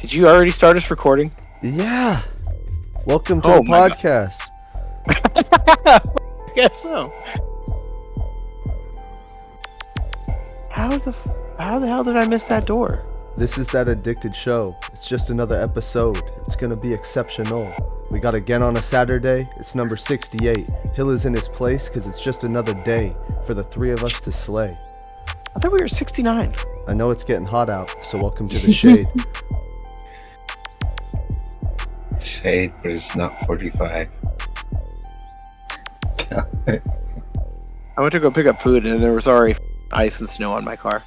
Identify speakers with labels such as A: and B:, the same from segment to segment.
A: Did you already start us recording?
B: Yeah. Welcome to
A: Oh
B: the
A: my
B: podcast.
A: I guess so. How the hell did I miss that door?
B: This is That Addicted Show. It's just another episode. It's gonna be exceptional. We got Again on a Saturday. It's number 68. Hill is in his place because it's just another day for the three of us to slay.
A: I thought we were 69.
B: I know it's getting hot out, so welcome to the shade.
C: Shade, but it's not 45.
A: I went to go pick up food and there was already ice and snow on my car.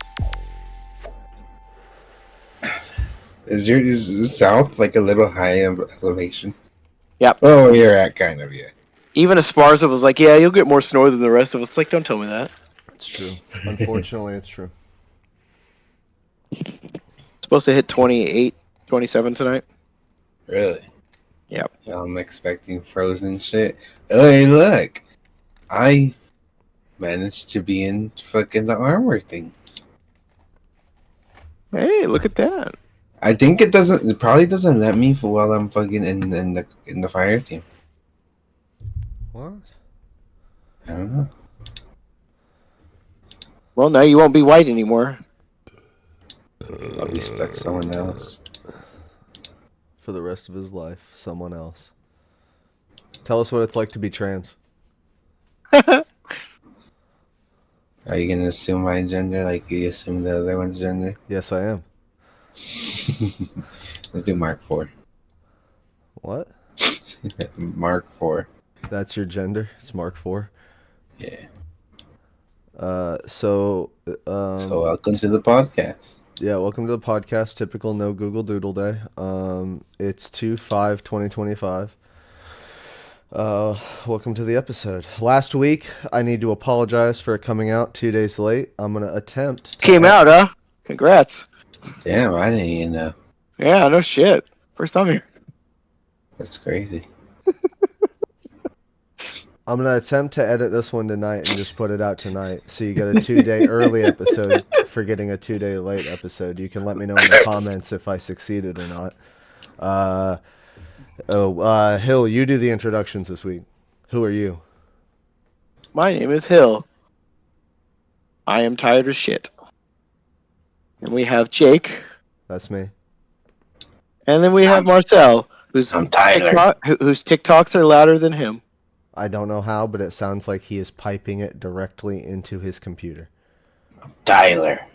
C: Is south like a little high of elevation?
A: Yep.
C: Oh, you're at kind of, yeah.
A: Even Esparza was like, yeah, you'll get more snow than the rest of us. Like, don't tell me that.
B: It's true. Unfortunately, it's true.
A: Supposed to hit 28, 27 tonight.
C: Really?
A: Yep.
C: Yeah, I'm expecting frozen shit. Oh, hey, look. I managed to be in fucking the armor things.
A: Hey, look at that.
C: I think it probably doesn't let me for while I'm fucking in the fire team.
B: What?
C: I don't know.
A: Well, now you won't be white anymore.
C: I'll be stuck someone else.
B: For the rest of his life, someone else. Tell us what it's like to be trans.
C: Are you gonna assume my gender like you assume the other one's gender?
B: Yes, I am.
C: Let's do Mark 4.
B: What?
C: Mark 4.
B: That's your gender? It's Mark 4?
C: Yeah.
B: So
C: welcome to the podcast.
B: Yeah, welcome to the podcast. Typical no Google Doodle Day. It's 2/5/2025. Welcome to the episode. Last week, I need to apologize for it coming out 2 days late. I'm gonna attempt.
A: Came out, huh? Congrats.
C: Damn, I didn't even know.
A: Yeah, no shit. First time here.
C: That's crazy.
B: I'm gonna attempt to edit this one tonight and just put it out tonight, so you get a 2-day early episode for getting a 2-day late episode. You can let me know in the comments if I succeeded or not. Hill, you do the introductions this week. Who are you?
A: My name is Hill. I am tired of shit. And we have Jake.
B: That's me.
A: And then we have Marcelle,
C: I'm Tyler.
A: whose TikToks are louder than him.
B: I don't know how, but it sounds like he is piping it directly into his computer.
C: Tyler.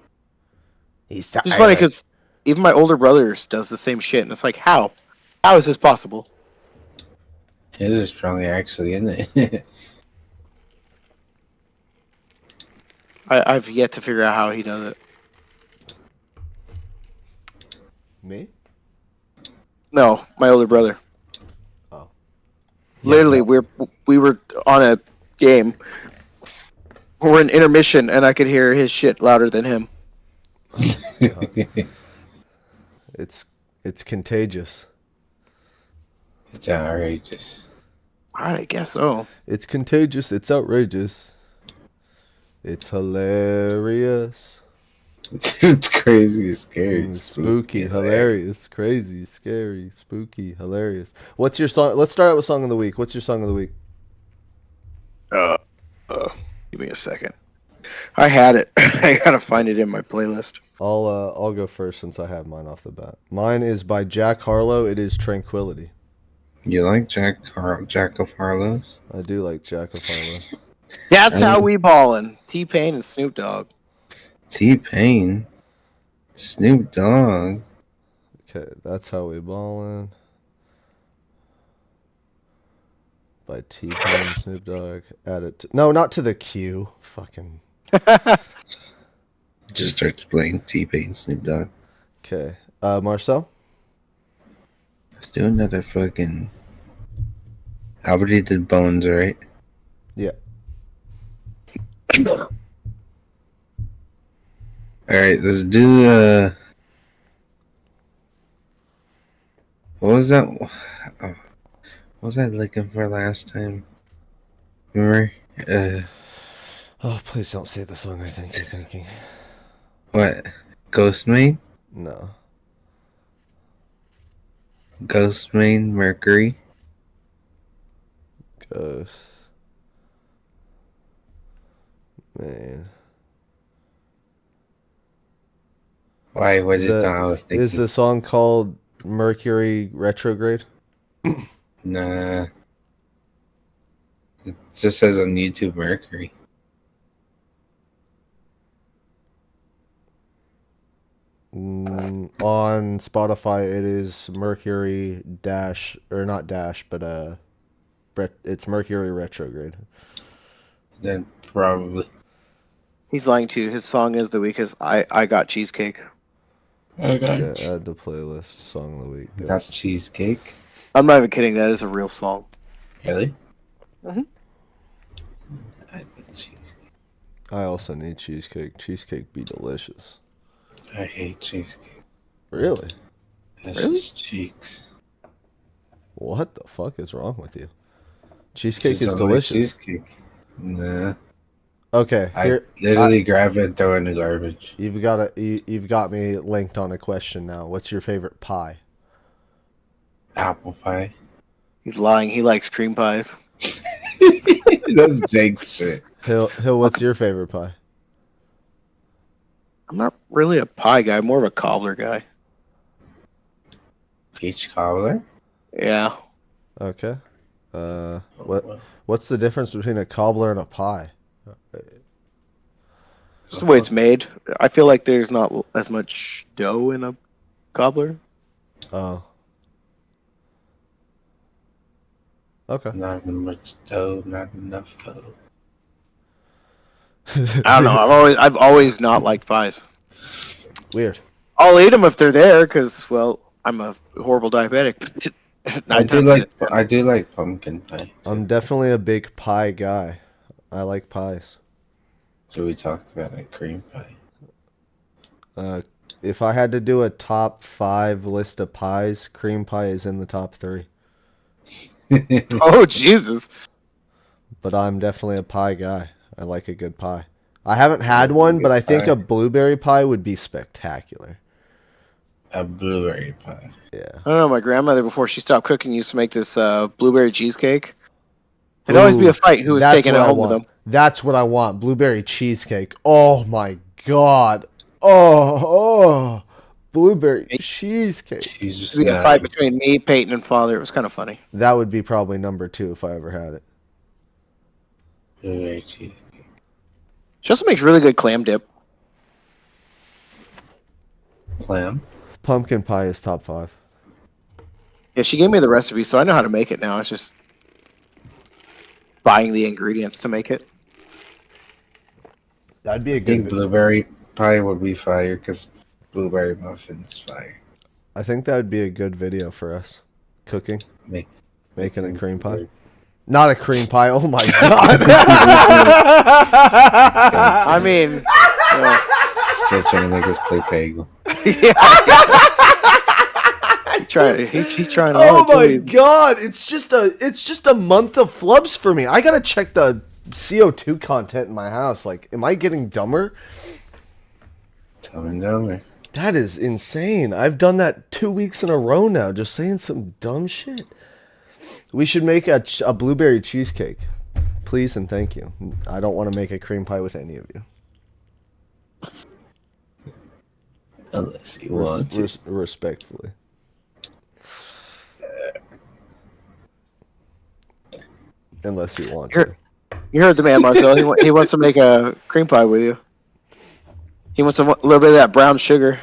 B: He's
A: It's funny because even my older brother does the same shit, and it's like, how? How is this possible?
C: His is probably actually in it.
A: I've yet to figure out how he does it.
B: Me?
A: No, my older brother.
B: Oh.
A: Literally, we were on a game. We're in intermission, and I could hear his shit louder than him.
B: It's contagious.
C: It's outrageous.
A: I guess so.
B: It's contagious. It's outrageous. It's hilarious.
C: It's crazy, scary,
B: spooky, hilarious, crazy, scary, spooky, hilarious. What's your song? Let's start out with song of the week. What's your song of the week?
A: Give me a second. I had it. I gotta find it in my playlist.
B: I'll go first since I have mine off the bat. Mine is by Jack Harlow. It is Tranquility.
C: You like Jack of Harlow's?
B: I do like Jack of Harlow.
A: That's how we ballin'. T-Pain and Snoop Dogg.
C: T-Pain, Snoop Dogg.
B: Okay, That's How We Ballin'. By T-Pain, Snoop Dogg. Add it. No, not to the queue. Fucking.
C: Just starts playing T-Pain, Snoop Dogg.
B: Okay, Marcelle.
C: Let's do another fucking. I already did Bones, right?
B: Yeah.
C: Alright, let's do what was that? What was I looking for last time? Remember?
B: Oh, please don't say the song I think you're thinking.
C: What? Ghost Maid?
B: No.
C: Ghost main Mercury.
B: Ghost. Man.
C: Why? What did you thought I was
B: Is
C: thinking?
B: the song called Mercury Retrograde?
C: Nah. It just says on YouTube Mercury.
B: On Spotify, it is Mercury dash, or not dash, but it's Mercury Retrograde.
C: Then probably.
A: He's lying to you. His song is the weakest. I got cheesecake.
C: Okay.
B: Yeah, add the playlist. Song of the week.
C: Got
B: Ghost.
C: cheesecake.
A: I'm not even kidding. That is a real song.
C: Really?
A: Mhm.
C: I need cheesecake.
B: I also need cheesecake. Cheesecake be delicious.
C: I hate cheesecake.
B: Really?
C: That's
A: Really?
C: just cheeks.
B: What the fuck is wrong with you? Cheesecake
C: Just
B: is
C: don't
B: delicious.
C: like cheesecake. Nah.
B: Okay,
C: I
B: here
C: literally grab it and throw it in the garbage.
B: you've got me linked on a question now. What's your favorite pie?
C: Apple pie.
A: He's lying. He likes cream pies.
C: That's Jake's shit.
B: Hill, what's your favorite pie?
A: I'm not really a pie guy. I'm more of a cobbler guy.
C: Peach cobbler.
A: Yeah.
B: Okay. What's the difference between a cobbler and a pie?
A: Just the way it's made. I feel like there's not as much dough in a cobbler.
B: Oh. Okay.
C: Not much dough, not enough dough.
A: I don't know. I've always not liked pies.
B: Weird.
A: I'll eat them if they're there because, well, I'm a horrible diabetic.
C: I do like pumpkin pie. Too.
B: I'm definitely a big pie guy. I like pies.
C: So we talked about like cream pie.
B: If I had to do a top 5 list of pies, cream pie is in the top 3.
A: Oh, Jesus.
B: But I'm definitely a pie guy. I like a good pie. I haven't had one, but I think a blueberry pie would be spectacular.
C: A blueberry pie.
B: Yeah.
A: I don't know. My grandmother, before she stopped cooking, used to make this blueberry cheesecake. It'd always be a fight who was taking it home with them.
B: That's what I want. Blueberry cheesecake. Oh my god. Oh. Blueberry cheesecake.
C: She's
A: It'd be a fight between me, Peyton, and Father. It was kind of funny.
B: That would be probably number 2 if I ever had it.
C: Blueberry cheesecake.
A: She also makes really good clam dip.
C: Clam.
B: Pumpkin pie is top 5.
A: Yeah, she gave me the recipe, so I know how to make it now. It's just buying the ingredients to make it.
B: That'd be a
C: I think
B: good.
C: blueberry pie would be fire because blueberry muffin is fire.
B: I think that would be a good video for us. Cooking, making a cream pie.
C: blueberry-
B: Not a cream pie. Oh my god.
A: I mean,
C: Still trying to make us play Peggle.
A: he's trying
B: Oh
A: hard,
B: my
A: too.
B: god. It's just a month of flubs for me. I gotta check the CO2 content in my house. Like, am I getting dumber?
C: Dumb and Dumber.
B: That is insane. I've done that 2 weeks in a row now, just saying some dumb shit. We should make a blueberry cheesecake. Please and thank you. I don't want to make a cream pie with any of you.
C: Unless you want to.
B: Respectfully. Unless you want to.
A: You heard the man, Marcelle. He wants to make a cream pie with you. He wants a little bit of that brown sugar.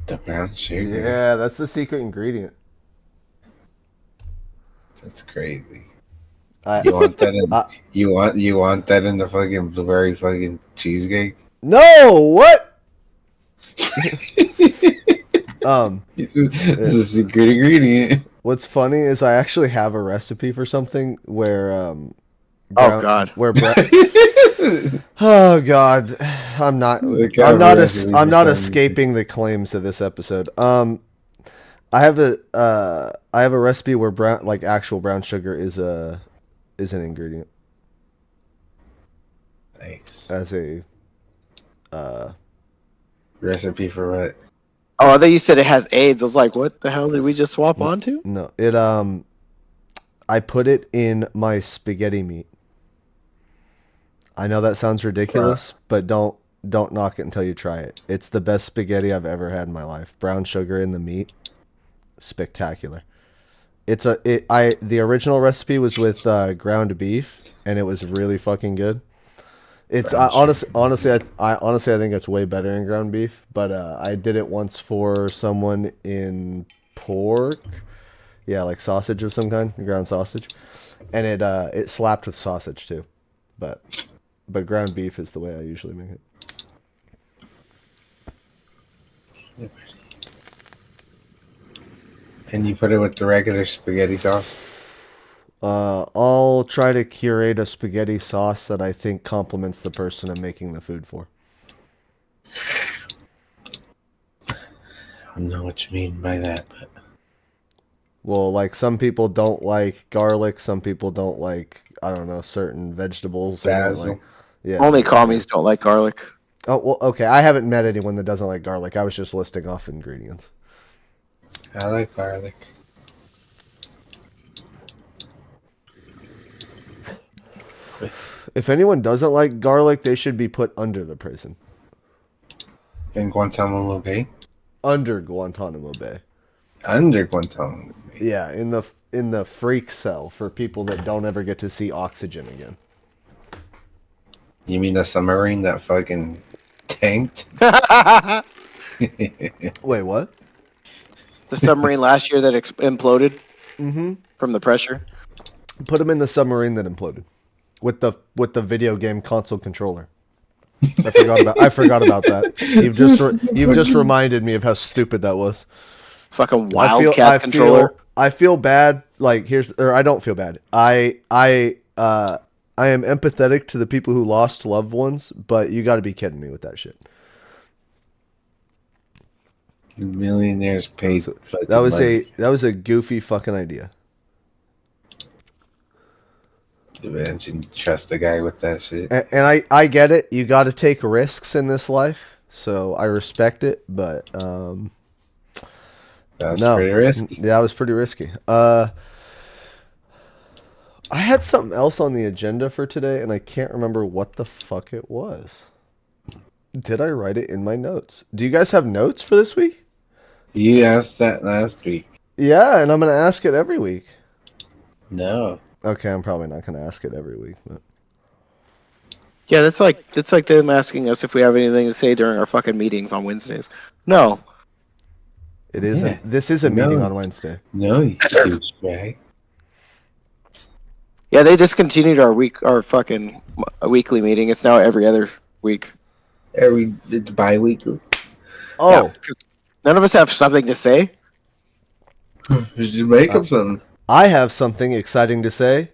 C: The brown sugar.
B: Yeah, that's the secret ingredient.
C: That's crazy.
B: I,
C: You want that in you want that in the fucking blueberry fucking cheesecake?
B: no, what?
C: It's a secret ingredient.
B: What's funny is I actually have a recipe for something where
A: Oh, God.
B: Oh god, I'm not escaping the claims of this episode. I have a recipe where actual brown sugar is an ingredient.
C: Nice.
B: As a
C: Recipe for what?
A: Oh, I thought you said it has AIDS. I was like, what the hell did we just swap onto?
B: No, it I put it in my spaghetti meat. I know that sounds ridiculous, but don't knock it until you try it. It's the best spaghetti I've ever had in my life. Brown sugar in the meat, spectacular. The original recipe was with ground beef, and it was really fucking good. It's
C: Brown sugar.
B: honestly I think it's way better in ground beef. But I did it once for someone in pork, yeah, like sausage of some kind, ground sausage, and it slapped with sausage too. But ground beef is the way I usually make it.
C: And you put it with the regular spaghetti sauce.
B: I'll try to curate a spaghetti sauce that I think complements the person I'm making the food for.
C: I don't know what you mean by that, but
B: Well, like some people don't like garlic, some people don't like, I don't know, certain vegetables in it. Like,
C: basil.
B: yeah.
A: Only commies don't like garlic.
B: Oh, well, okay. I haven't met anyone that doesn't like garlic. I was just listing off ingredients.
C: I like garlic.
B: If anyone doesn't like garlic, they should be put under the prison.
C: In Guantanamo Bay?
B: Under Guantanamo Bay.
C: Under Guantanamo Bay.
B: Yeah, in the freak cell for people that don't ever get to see oxygen again.
C: You mean the submarine that fucking tanked?
A: The
B: Wait, what?
A: submarine last year that imploded from the pressure.
B: Put him in the submarine that imploded with the video game console controller. I forgot about that. You've just reminded me of how stupid that was.
A: Fucking Wildcat controller.
B: I feel bad. Like I don't feel bad. I am empathetic to the people who lost loved ones, but you got to be kidding me with that shit.
C: Millionaires paid.
B: That was a goofy fucking idea.
C: Imagine you trust a guy with that shit.
B: And I get it. You got to take risks in this life, so I respect it. But
C: That's pretty risky.
B: Yeah, that was pretty risky. I had something else on the agenda for today, and I can't remember what the fuck it was. Did I write it in my notes? Do you guys have notes for this week?
C: You asked that last week.
B: Yeah, and I'm going to ask it every week.
C: No.
B: Okay, I'm probably not going to ask it every week. But
A: Yeah, that's like them asking us if we have anything to say during our fucking meetings on Wednesdays. No.
B: it is.
C: Yeah.
B: This is a meeting on Wednesday.
C: No, you douchebag.
A: Yeah, they discontinued our fucking weekly meeting. It's now every other week.
C: It's bi-weekly.
B: Oh,
A: Yeah, 'cause none of us have something to say.
C: Just make up something.
B: I have something exciting to say.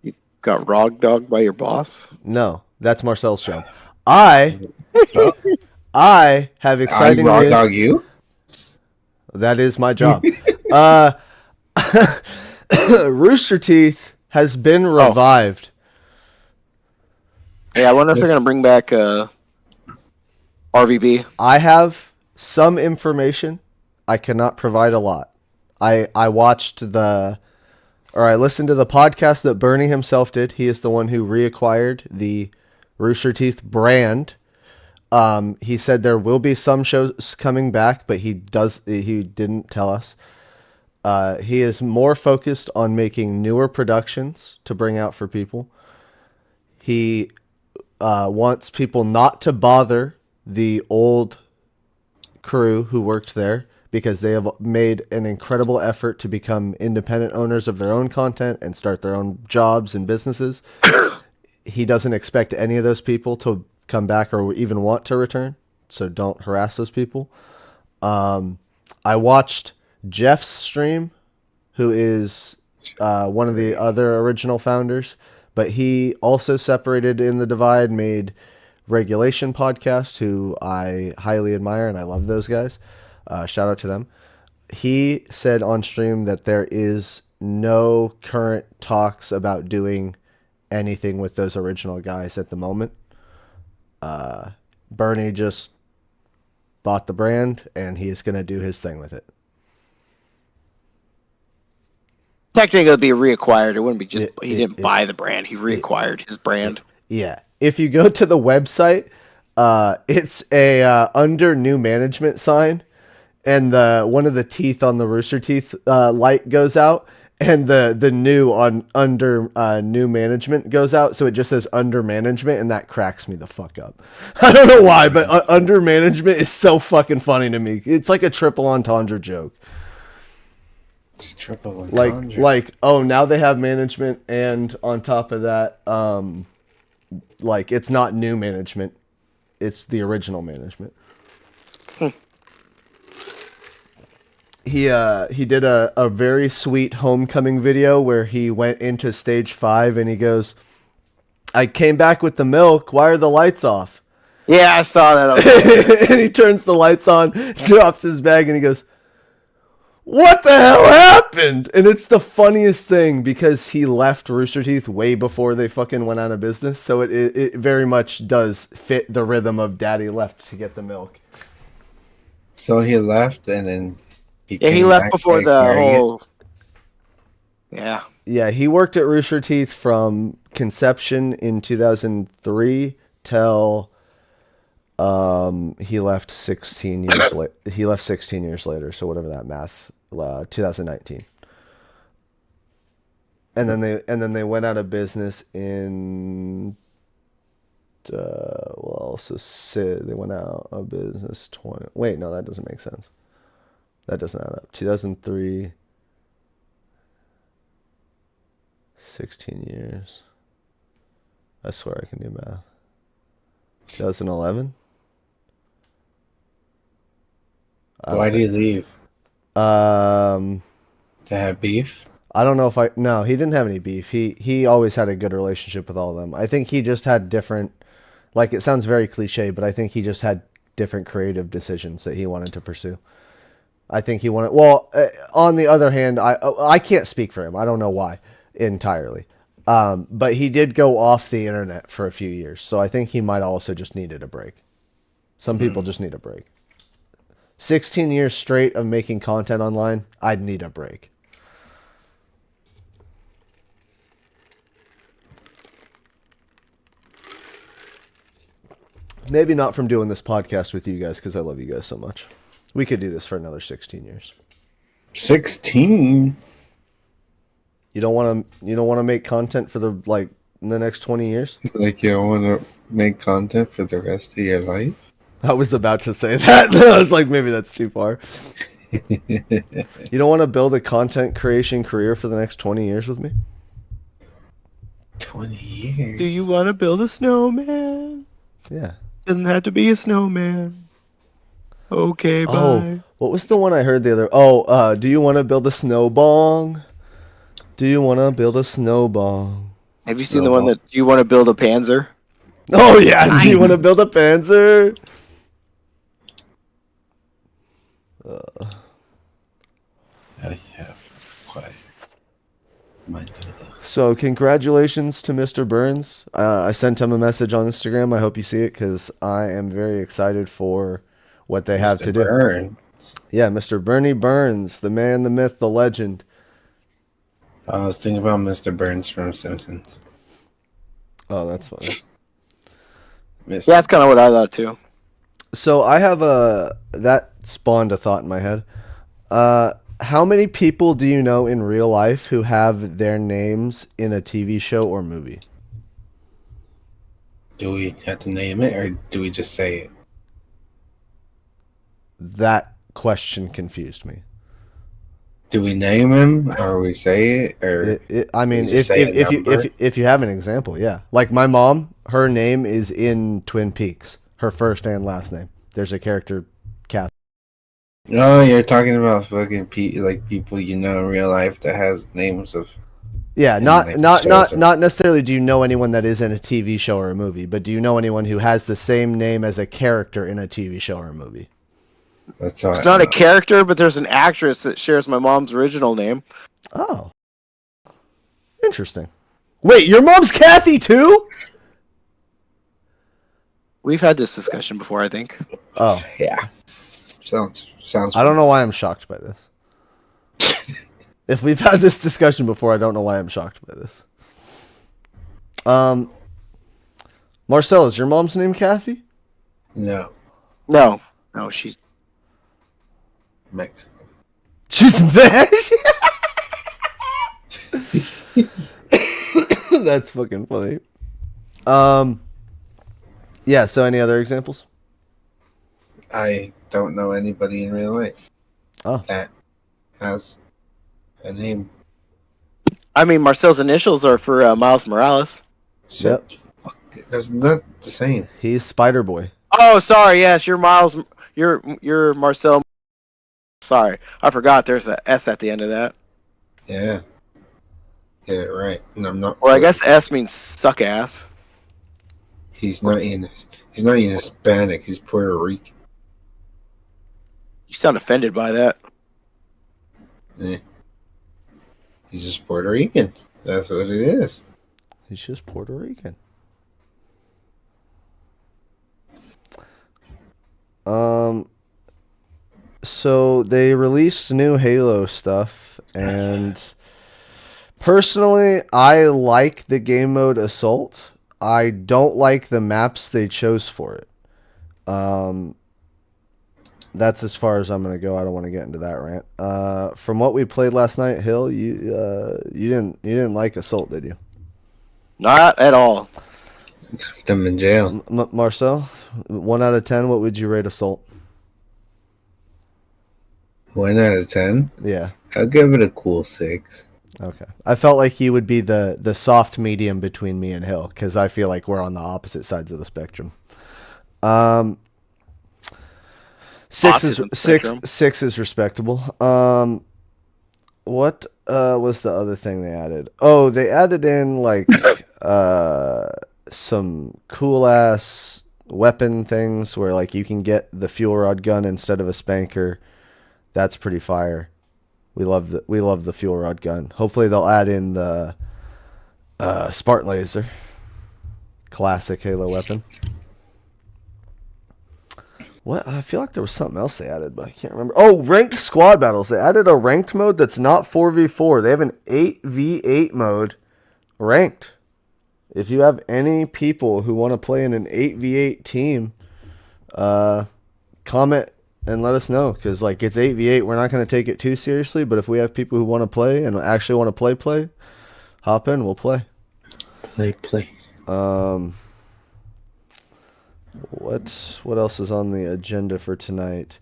A: You got rog dogged by your boss.
B: No, that's Marcel's job. I have exciting
C: I raw
B: news.
C: dog you?
B: That is my job. Rooster Teeth has been revived.
A: Yeah, I wonder if they're gonna bring back RVB.
B: I have some information. I cannot provide a lot. I listened to the podcast that Bernie himself did. He is the one who reacquired the Rooster Teeth brand. He said there will be some shows coming back, but he didn't tell us. He is more focused on making newer productions to bring out for people. He wants people not to bother the old crew who worked there because they have made an incredible effort to become independent owners of their own content and start their own jobs and businesses. He doesn't expect any of those people to come back or even want to return, so don't harass those people. I watched Jeff's stream, who is one of the other original founders, but he also separated in the divide, made Regulation Podcast, who I highly admire, and I love those guys. Shout out to them. He said on stream that there is no current talks about doing anything with those original guys at the moment. Bernie just bought the brand, and he is going to do his thing with it.
A: Technically, it'd be reacquired. It wouldn't be just he didn't buy the brand. He reacquired his brand.
B: Yeah. If you go to the website, it's a under new management sign, and one of the teeth on the Rooster Teeth light goes out, and the new on under new management goes out, so it just says under management, and that cracks me the fuck up. I don't know why, but under management is so fucking funny to me. It's like a triple entendre joke.
C: It's triple entendre.
B: Like oh, now they have management, and on top of that, like it's not new management, it's the original management. He did a very sweet homecoming video where he went into stage 5 and he goes, I came back with the milk, why are the lights off?
A: Yeah, I saw that.
B: And he turns the lights on, drops his bag, and he goes, what the hell happened? And it's the funniest thing because he left Rooster Teeth way before they fucking went out of business. So it very much does fit the rhythm of Daddy left to get the milk.
C: So he left and then
A: he left before the whole... Yeah.
B: Yeah, he worked at Rooster Teeth from conception in 2003 till he left 16 years later. He left 16 years later, so whatever that math, 2019. And then they went out of business in they went out of business 20. Wait, no, that doesn't make sense. That doesn't add up. 2003 16 years. I swear I can do math. 2011?
C: Why did you leave? To have beef?
B: I don't know if no, he didn't have any beef. He always had a good relationship with all of them. I think he just had different, like it sounds very cliche, but I think he just had different creative decisions that he wanted to pursue. I think he wanted, on the other hand, I can't speak for him. I don't know why entirely. But he did go off the internet for a few years. So I think he might also just needed a break. Some people just need a break. 16 years straight of making content online, I'd need a break. Maybe not from doing this podcast with you guys because I love you guys so much. We could do this for another 16 years.
C: 16?
B: You don't want to make content for the next 20 years?
C: It's like you don't want to make content for the rest of your life?
B: I was about to say that. I was like, maybe that's too far. You don't want to build a content creation career for the next 20 years with me?
C: 20 years?
A: Do you want to build a snowman?
B: Yeah.
A: Doesn't have to be a snowman. Okay, bye.
B: Oh, what was the one I heard the other? Do you want to build a snowbong? Do you want to build a snowbong?
A: Have you seen the one that do you want to build a Panzer?
B: Oh yeah, do you want to build a Panzer?
C: I have quite my
B: So congratulations to Mr. Burns. I sent him a message on Instagram. I hope you see it because I am very excited for what they have to do.
C: Burns.
B: Yeah, Mr. Bernie Burns, the man, the myth, the legend.
C: I was thinking about Mr. Burns from Simpsons.
B: Oh, that's funny.
A: Yeah, that's kind of what I thought too.
B: So I have that spawned a thought in my head. How many people do you know in real life who have their names in a TV show or movie?
C: Do we have to name it or do we just say it?
B: That question confused me.
C: Do we name him or we say it? Or
B: I mean, if you have an example, yeah. Like my mom, her name is in Twin Peaks. Her first and last name. There's a character, Kath.
C: No, you're talking about fucking people you know in real life that has names of.
B: Yeah, not necessarily. Do you know anyone that is in a TV show or a movie? But do you know anyone who has the same name as a character in a TV show or a movie?
C: That's all.
A: It's not a character, but there's an actress that shares my mom's original name.
B: Oh, interesting. Wait, your mom's Kathy too?
A: We've had this discussion before, I think.
B: Oh,
C: yeah. Sounds.
B: I don't know why I'm shocked by this. If we've had this discussion before, I don't know why I'm shocked by this. Marcelle, is your mom's name Kathy?
C: No,
A: No, she's
C: Mexican.
B: She's mad. That's fucking funny. Yeah, so any other examples?
C: I don't know anybody in real life that has a name.
A: I mean, Marcel's initials are for Miles Morales.
C: Shut the fuck. That's not the same.
B: He's Spider Boy.
A: Oh, sorry. Yes, you're Miles. You're Marcel. Sorry, I forgot. There's a S at the end of that.
C: Yeah. Get it right. And I'm not.
A: Or I guess S means suck ass.
C: He's not even Hispanic. He's Puerto Rican.
A: You sound offended by that.
C: Eh. He's just Puerto Rican. That's what it is.
B: He's just Puerto Rican. So they released new Halo stuff, and personally, I like the game mode Assault. I don't like the maps they chose for it. That's as far as I'm gonna go. I don't want to get into that rant. From what we played last night, Hill, you didn't like Assault, did you?
A: Not at all.
C: Left him in jail.
B: Marcel, 1 out of 10, what would you rate Assault?
C: 1 out of 10.
B: Yeah.
C: I'll give it a cool 6.
B: Okay. I felt like he would be the soft medium between me and Hill, because I feel like we're on the opposite sides of the spectrum. Six is respectable. What was the other thing they added? Oh, they added in like some cool ass weapon things where like you can get the fuel rod gun instead of a spanker. That's pretty fire. We love the fuel rod gun. Hopefully they'll add in the Spartan laser, classic Halo weapon. What? I feel like there was something else they added, but I can't remember. Oh, ranked squad battles. They added a ranked mode that's not 4v4. They have an 8v8 mode ranked. If you have any people who want to play in an 8v8 team, comment and let us know, because like it's 8v8. We're not going to take it too seriously, but if we have people who want to play and actually want to play, hop in, we'll play.
C: Play.
B: What else is on the agenda for tonight?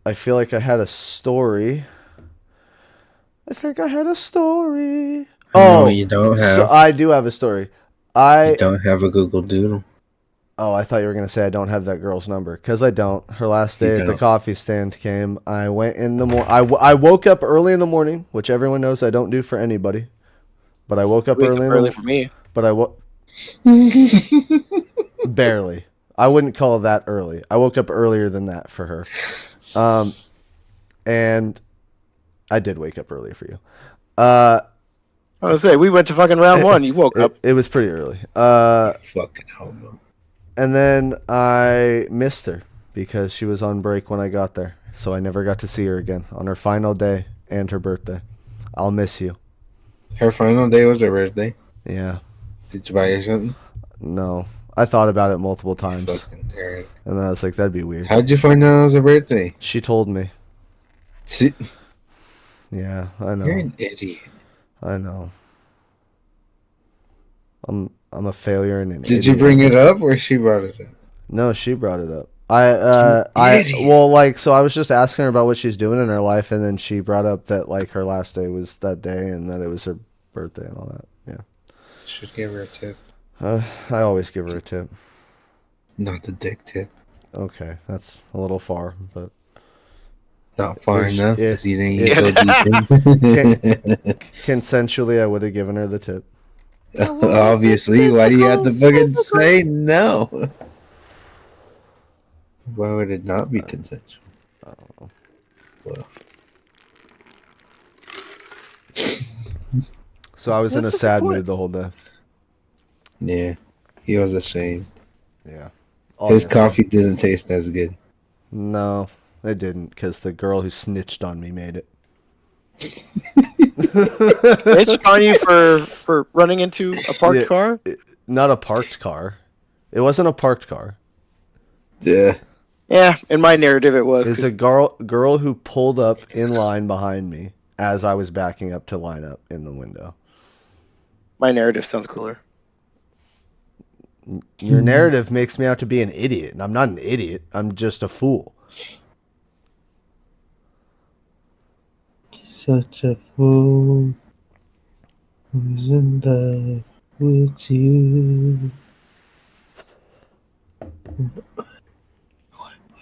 B: I feel like I had a story. I think I had a story.
C: No, you don't have.
B: So I do have a story.
C: You don't have a Google Doodle.
B: Oh, I thought you were going to say I don't have that girl's number, because I don't. Her last day at the coffee stand came. I went in the morning. I woke up early in the morning, which everyone knows I don't do for anybody. But I woke up early
A: for me.
B: But barely. I wouldn't call that early. I woke up earlier than that for her. And I did wake up early for you.
A: I was say we went to fucking round one. You woke up.
B: It was pretty early.
C: Fucking homo.
B: And then I missed her because she was on break when I got there. So I never got to see her again on her final day and her birthday. I'll miss you.
C: Her final day was her birthday?
B: Yeah.
C: Did you buy her something?
B: No. I thought about it multiple times.
C: Fucking nerd.
B: And then I was like, that'd be weird.
C: How'd you find out it was her birthday?
B: She told me.
C: See?
B: Yeah, I know.
C: You're an idiot.
B: I know. I'm a failure and an
C: Did
B: idiot.
C: you bring it up or she brought it up?
B: No, she brought it up. So I was just asking her about what she's doing in her life, and then she brought up that like her last day was that day and that it was her birthday and all that. Yeah.
C: Should give her a tip.
B: I always give her a tip.
C: Not the dick tip.
B: Okay, that's a little far, but
C: not far enough. You didn't go deep.
B: Consensually, I would have given her the tip.
C: Obviously, why do you have to fucking say no? Why would it not be consensual?
B: Oh.
C: Well.
B: So I was in a sad mood the whole day.
C: Yeah, he was ashamed.
B: Yeah.
C: His coffee didn't taste as good.
B: No, They didn't, because the girl who snitched on me made it.
A: Bitch on you for running into a parked car?
B: Not a parked car. It wasn't a parked car.
C: Yeah.
A: Yeah, in my narrative it was.
B: It's a girl who pulled up in line behind me as I was backing up to line up in the window.
A: My narrative sounds cooler.
B: Your narrative makes me out to be an idiot, and I'm not an idiot. I'm just a fool.
C: Such a fool who's in love with you.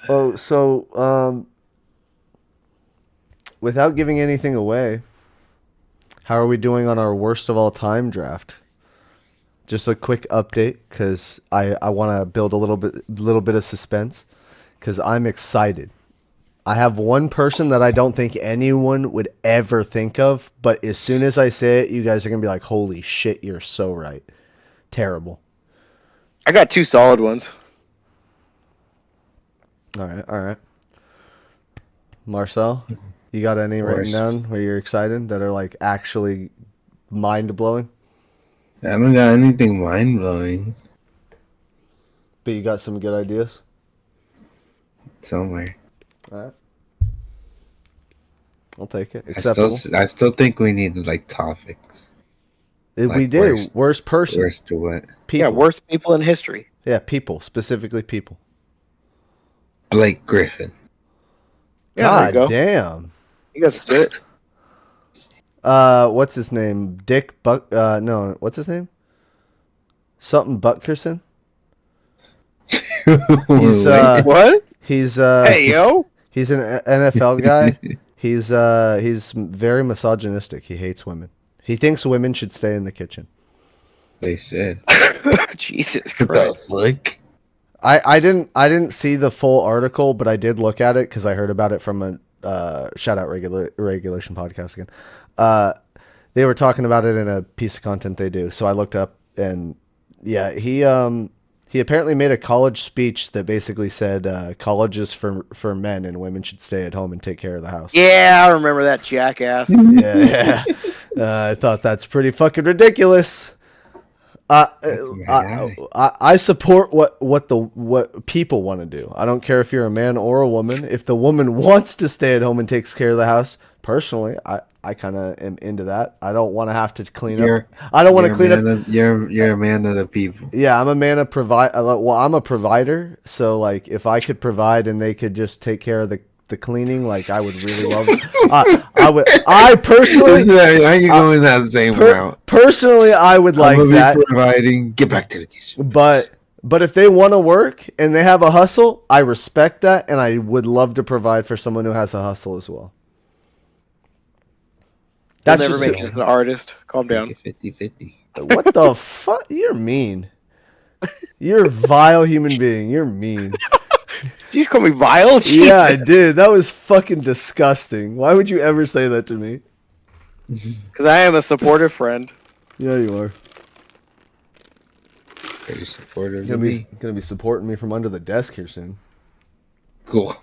B: Oh, so, without giving anything away, how are we doing on our worst of all time draft? Just a quick update, because I want to build a little bit of suspense, because I'm excited. I have one person that I don't think anyone would ever think of, but as soon as I say it, you guys are going to be like, holy shit, you're so right. Terrible.
A: I got 2 solid ones.
B: All right. Marcelle, you got any written down where you're excited that are like actually mind-blowing?
C: I don't got anything mind-blowing.
B: But you got some good ideas?
C: Somewhere.
B: All right. I'll take it.
C: I still think we need like topics.
B: We do. Worst person.
C: Worst to what?
B: People.
A: Yeah, worst people in history.
B: Yeah, people. Specifically people.
C: Blake Griffin.
A: Yeah,
B: God damn.
A: You got the spirit.
B: What's his name? Dick Buck. No, what's his name? Something Butkerson. He's
A: What?
B: He's
A: Hey yo.
B: He's an NFL guy. He's very misogynistic. He hates women. He thinks women should stay in the kitchen.
C: They should.
A: Jesus
C: What
A: Christ.
C: the fuck?
B: I didn't see the full article, but I did look at it because I heard about it from a shout out regulation podcast again. They were talking about it in a piece of content they do, so I looked up and yeah, he apparently made a college speech that basically said college is for men and women should stay at home and take care of the house.
A: Yeah, I remember that jackass.
B: Yeah. I thought that's pretty fucking ridiculous. I support what people want to do. I don't care if you're a man or a woman. If the woman wants to stay at home and takes care of the house, personally, I kind of am into that. I don't want to have to clean up. I don't want to clean up.
C: You're a man of the people.
B: Yeah, I'm a man of provide. Well, I'm a provider, so like if I could provide and they could just take care of the cleaning, like I would really love it. I personally,
C: are you going that same route?
B: Personally, I would like that.
C: Providing, get back to the kitchen.
B: But if they want to work and they have a hustle, I respect that, and I would love to provide for someone who has a hustle as well.
A: That's never make it as an artist. Calm down.
C: 50-50.
B: What the fuck? You're mean. You're a vile human being. You're mean.
A: Did you call me vile? Jesus.
B: Yeah, I did. That was fucking disgusting. Why would you ever say that to me?
A: Because I am a supportive friend.
B: Yeah, you are.
C: Pretty supportive.
B: You're gonna be supporting me from under the desk here soon.
C: Cool.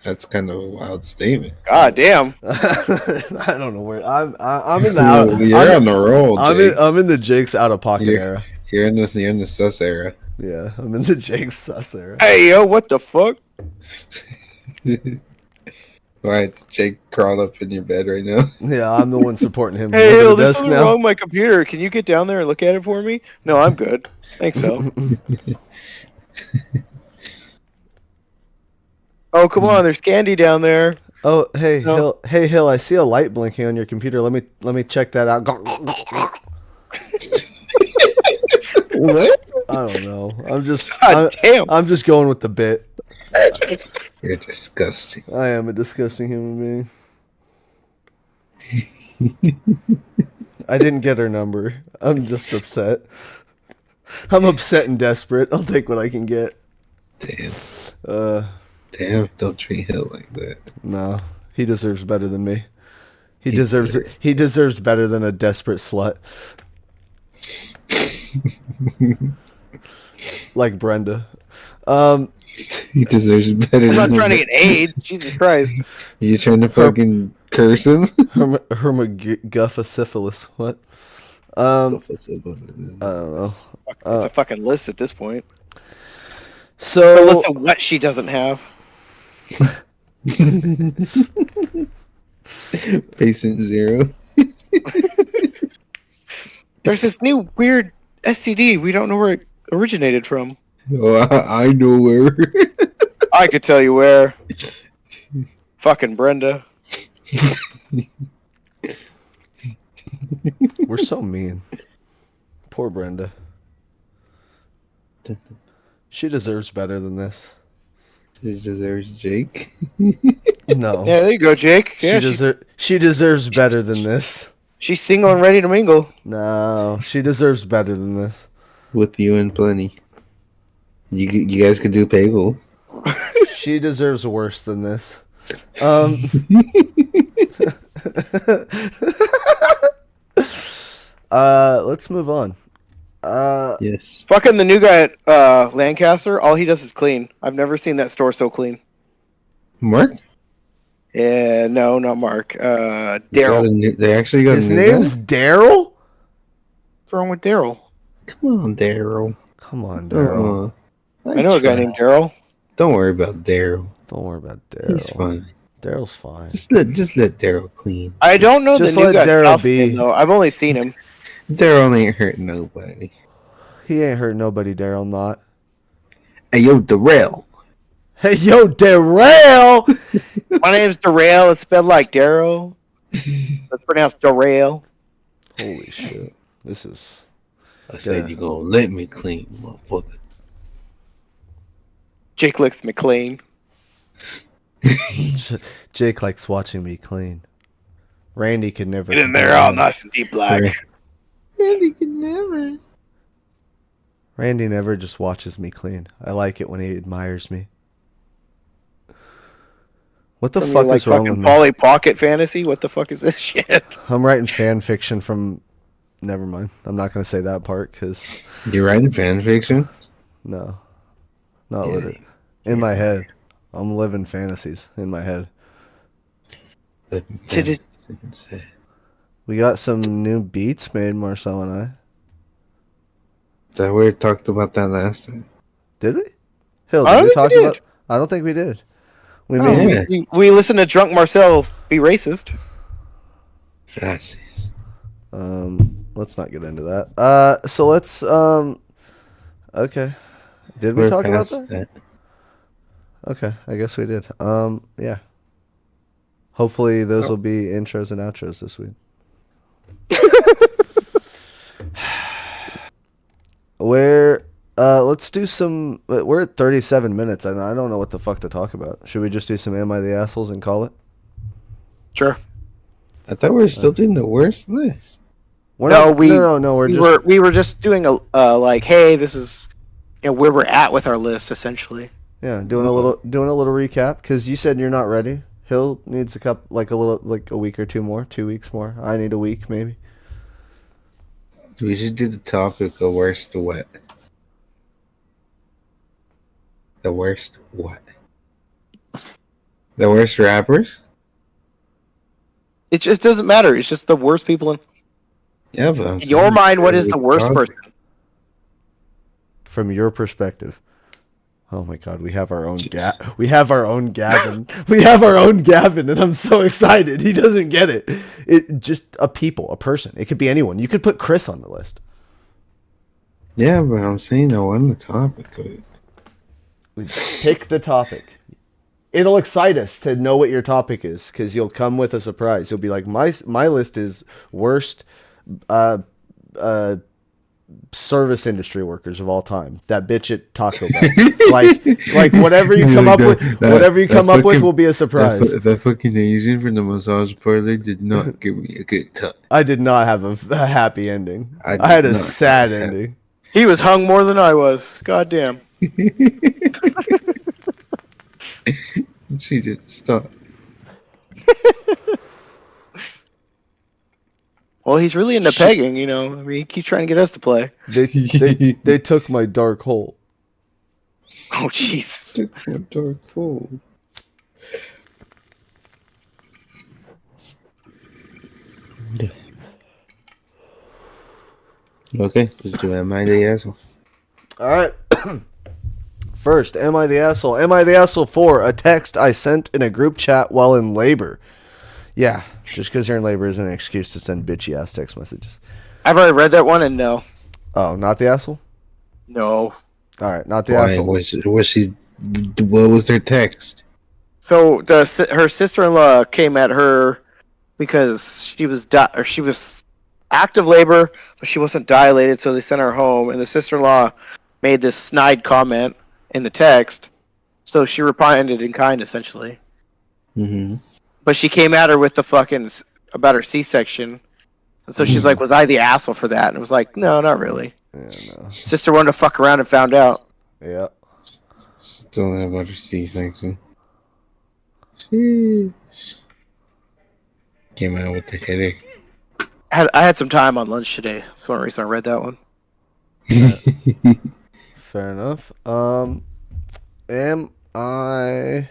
C: That's kind of a wild statement.
A: God damn.
B: I don't know where I'm in the out.
C: You're on the roll. Jake.
B: I'm in the Jake's out of pocket era.
C: You're in the sus era.
B: Yeah, I'm in the Jake's sus era.
A: Hey yo, what the fuck?
C: Why Jake crawled up in your bed right now?
B: Yeah, I'm the one supporting him.
A: Hey, yo, there's something wrong with my computer. Can you get down there and look at it for me? No, I'm good. Thanks, so. Oh, come on, there's candy down there.
B: Oh, hey, no. Hill. Hey, Hill, I see a light blinking on your computer. Let me check that out.
C: What?
B: I don't know.
A: I'm
B: just going with the bit.
C: You're disgusting.
B: I am a disgusting human being. I didn't get her number. I'm just upset. I'm upset and desperate. I'll take what I can get.
C: Damn. Damn, don't treat Hill like that.
B: No. He deserves better than me. He deserves better than a desperate slut. Like Brenda.
C: He deserves better.
A: I'm not
C: than
A: trying to
C: that.
A: get AIDS. Jesus Christ.
C: You trying to fucking curse him?
B: Hermaguffasyphilis. What? I don't know.
A: It's a fucking list at this point. A
B: So
A: list of what she doesn't have.
C: Patient zero.
A: There's this new weird STD. We don't know where it originated from.
C: Oh, I know where.
A: I could tell you where. Fucking Brenda.
B: we're so mean. Poor Brenda. She deserves better than this.
C: She deserves Jake.
B: No.
A: Yeah, there you go, Jake. Yeah,
B: she deserves better than this.
A: she's single and ready to mingle.
B: No, she deserves better than this.
C: With you and plenty. You guys could do Pagel.
B: She deserves worse than this. Let's move on.
C: Yes.
A: Fucking the new guy at Lancaster, all he does is clean. I've never seen that store so clean.
C: Mark?
A: Yeah, no, not Mark. Daryl.
C: They actually got
B: His
C: a new
B: name's
C: guy?
B: Daryl?
A: What's wrong with Daryl?
C: Come on, Daryl.
B: Come on, Daryl.
A: I know a guy named Daryl.
C: Don't worry about Daryl.
B: Don't worry about Daryl.
C: He's fine.
B: Daryl's fine.
C: Just let Daryl clean.
A: I don't know
B: Just
A: the new
B: let
A: guy's
B: Daryl
A: house
B: be.
A: name, though. I've only seen him.
C: Daryl ain't hurting nobody.
B: He ain't hurt nobody, Daryl not.
C: Hey, yo, Darrell.
B: Hey, yo, Daryl!
A: My name's Darrell. It's spelled like Daryl. It's pronounced Darrell.
B: Holy shit. This is...
C: I said you gonna let me clean, motherfucker.
A: Jake licks me clean.
B: Jake likes watching me clean. Randy could never...
A: Get in there all nice and deep black.
C: Randy can never.
B: Randy never just watches me clean. I like it when he admires me. What the fuck is wrong with me?
A: Polly Pocket Fantasy? What the fuck is this shit?
B: I'm writing fan fiction from... Never mind. I'm not going to say that part because...
C: You're writing fan fiction?
B: No. Not literally. In my head. I'm living fantasies in my head. We got some new beats made, Marcelle and I.
C: That we talked about that last time.
B: Did we? Hill, did we talk about... I don't think we did. We
A: we listened to Drunk Marcel be racist.
C: Gracias.
B: Let's not get into that. So let's okay. Did we talk about that? Okay, I guess we did. Yeah. Hopefully those will be intros and outros this week. Let's do some... We're at 37 minutes, and I don't know what the fuck to talk about. Should we just do some Am I the Assholes and call it?
A: Sure.
C: I thought we were still doing the worst list.
B: No, we
A: were just doing a like, hey, this is where we're at with our list, essentially.
B: Yeah, doing a little recap because you said you're not ready. Hill needs a week or two more, 2 weeks more. I need a week maybe.
C: We should do the topic of worst what. The worst what? The worst rappers?
A: It just doesn't matter. It's just the worst people in.
C: Yeah, but
A: in your mind, what is the worst person?
B: From your perspective. Oh my God, we have our own we have our own Gavin. We have our own Gavin, and I'm so excited. He doesn't get it. It just a person. It could be anyone. You could put Chris on the list.
C: Yeah, but I'm saying I want the topic of it.
B: Pick the topic. It'll excite us to know what your topic is because you'll come with a surprise. You'll be like, my list is worst service industry workers of all time. That bitch at Taco Bell. like whatever you come up with, will be a surprise.
C: That fucking Asian from the massage parlor did not give me a good time.
B: I did not have a happy ending. I had a sad ending.
A: He was hung more than I was. God damn.
C: She didn't stop.
A: Well, he's really into pegging, I mean, he keeps trying to get us to play.
B: They took my dark hole.
A: Oh, jeez.
C: My dark hole. Okay, let's do Am I the Asshole?
B: All right. First, am I the asshole? Am I the asshole for a text I sent in a group chat while in labor? Yeah, just because you're in labor isn't an excuse to send bitchy ass text messages.
A: I've already read that one, and no.
B: Oh, not the asshole?
A: No.
B: All right, not the
C: Why
B: asshole.
C: what was their text?
A: So her sister-in-law came at her because she was active labor, but she wasn't dilated, so they sent her home. And the sister-in-law made this snide comment in the text, so she responded in kind, essentially.
C: Mm-hmm.
A: But she came at her with the fucking about her C-section, and so she's like, "Was I the asshole for that?" And it was like, "No, not really."
B: Yeah, no.
A: Sister wanted to fuck around and found out.
B: Yeah.
C: Still not about her C-section. Sheesh. Came out with the header.
A: I had some time on lunch today. That's the only reason I read that one.
B: Fair enough. Am I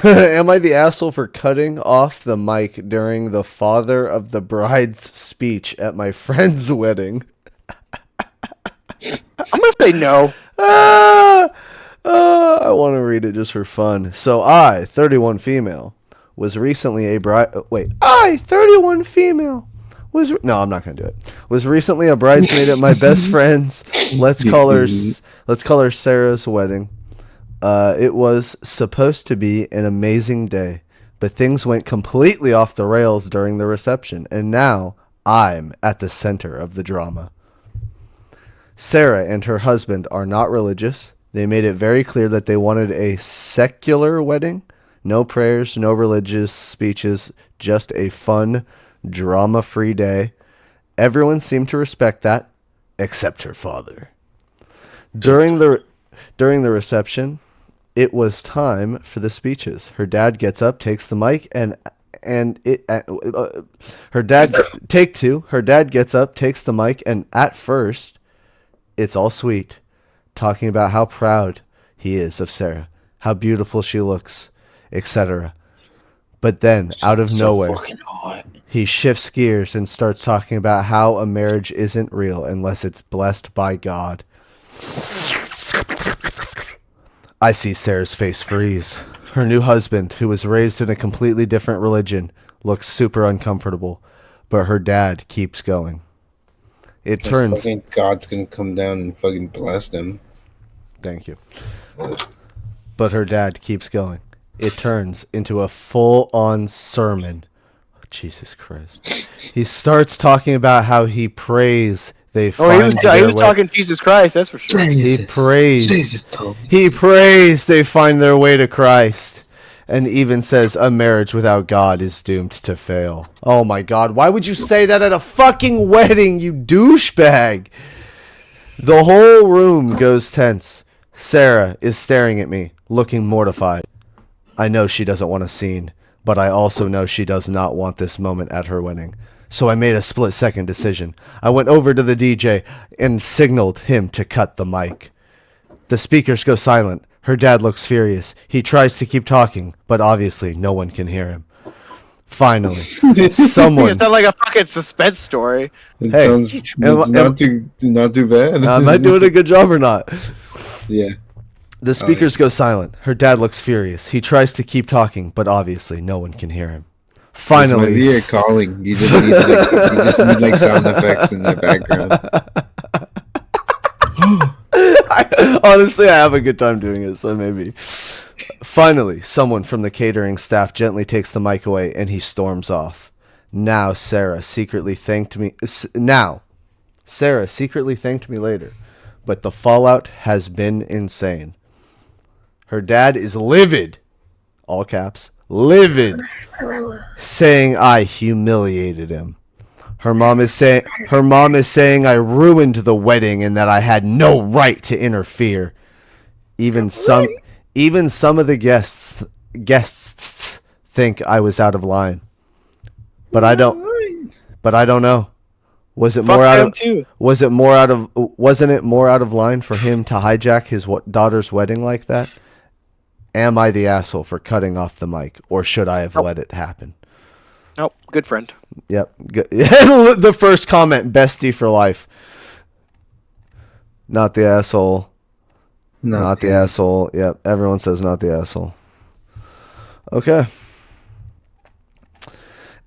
B: am I the asshole for cutting off the mic during the father of the bride's speech at my friend's wedding?
A: I'm gonna say no.
B: I want to read it just for fun. So I, 31 female, was recently a bride. Wait, I, 31 female, no, I'm not gonna do it. Was recently a bridesmaid at my best friend's. Let's call her Sarah's wedding. It was supposed to be an amazing day, but things went completely off the rails during the reception, and now I'm at the center of the drama. Sarah and her husband are not religious. They made it very clear that they wanted a secular wedding. No prayers, no religious speeches, just a fun, drama-free day. Everyone seemed to respect that, except her father. During the reception, it was time for the speeches. Her dad gets up, takes the mic, her dad take two. Her dad gets up, takes the mic, and at first, it's all sweet, talking about how proud he is of Sarah, how beautiful she looks, etc. But then, out of nowhere, he shifts gears and starts talking about how a marriage isn't real unless it's blessed by God. I see Sarah's face freeze. Her new husband, who was raised in a completely different religion, looks super uncomfortable, but her dad keeps going. It turns...
C: Fucking God's gonna come down and fucking bless them.
B: Thank you. But her dad keeps going. It turns into a full-on sermon. Oh, Jesus Christ. He starts talking about how he prays they find
A: he was talking Jesus Christ, that's for sure.
B: He prays.
C: Jesus told me.
B: He prays they find their way to Christ. And even says a marriage without God is doomed to fail. Oh my God. Why would you say that at a fucking wedding, you douchebag? The whole room goes tense. Sarah is staring at me, looking mortified. I know she doesn't want a scene, but I also know she does not want this moment at her wedding. So I made a split-second decision. I went over to the DJ and signaled him to cut the mic. The speakers go silent. Her dad looks furious. He tries to keep talking, but obviously no one can hear him. Finally, someone...
A: It's not like a fucking suspense story.
C: It
B: Hey,
C: sounds not too bad.
B: am I doing a good job or not?
C: Yeah.
B: The speakers go silent. Her dad looks furious. He tries to keep talking, but obviously no one can hear him. Finally,
C: This might be a calling. You just need like sound effects in the background.
B: Honestly, I have a good time doing it, so maybe. Finally, someone from the catering staff gently takes the mic away, and he storms off. Now, Sarah secretly thanked me later, but the fallout has been insane. Her dad is livid, all caps, livid, saying I humiliated him. Her mom is saying I ruined the wedding and that I had no right to interfere. Even some of the guests think I was out of line. But I don't know. Was it
A: Fuck
B: more out
A: them
B: of?
A: too.
B: Was it more out of? Wasn't it more out of line for him to hijack his daughter's wedding like that? Am I the asshole for cutting off the mic, or should I have
A: Nope.
B: let it happen?
A: Nope. Good friend.
B: Yep. The first comment, bestie for life. Not the asshole. Not the asshole. Yep. Everyone says not the asshole. Okay.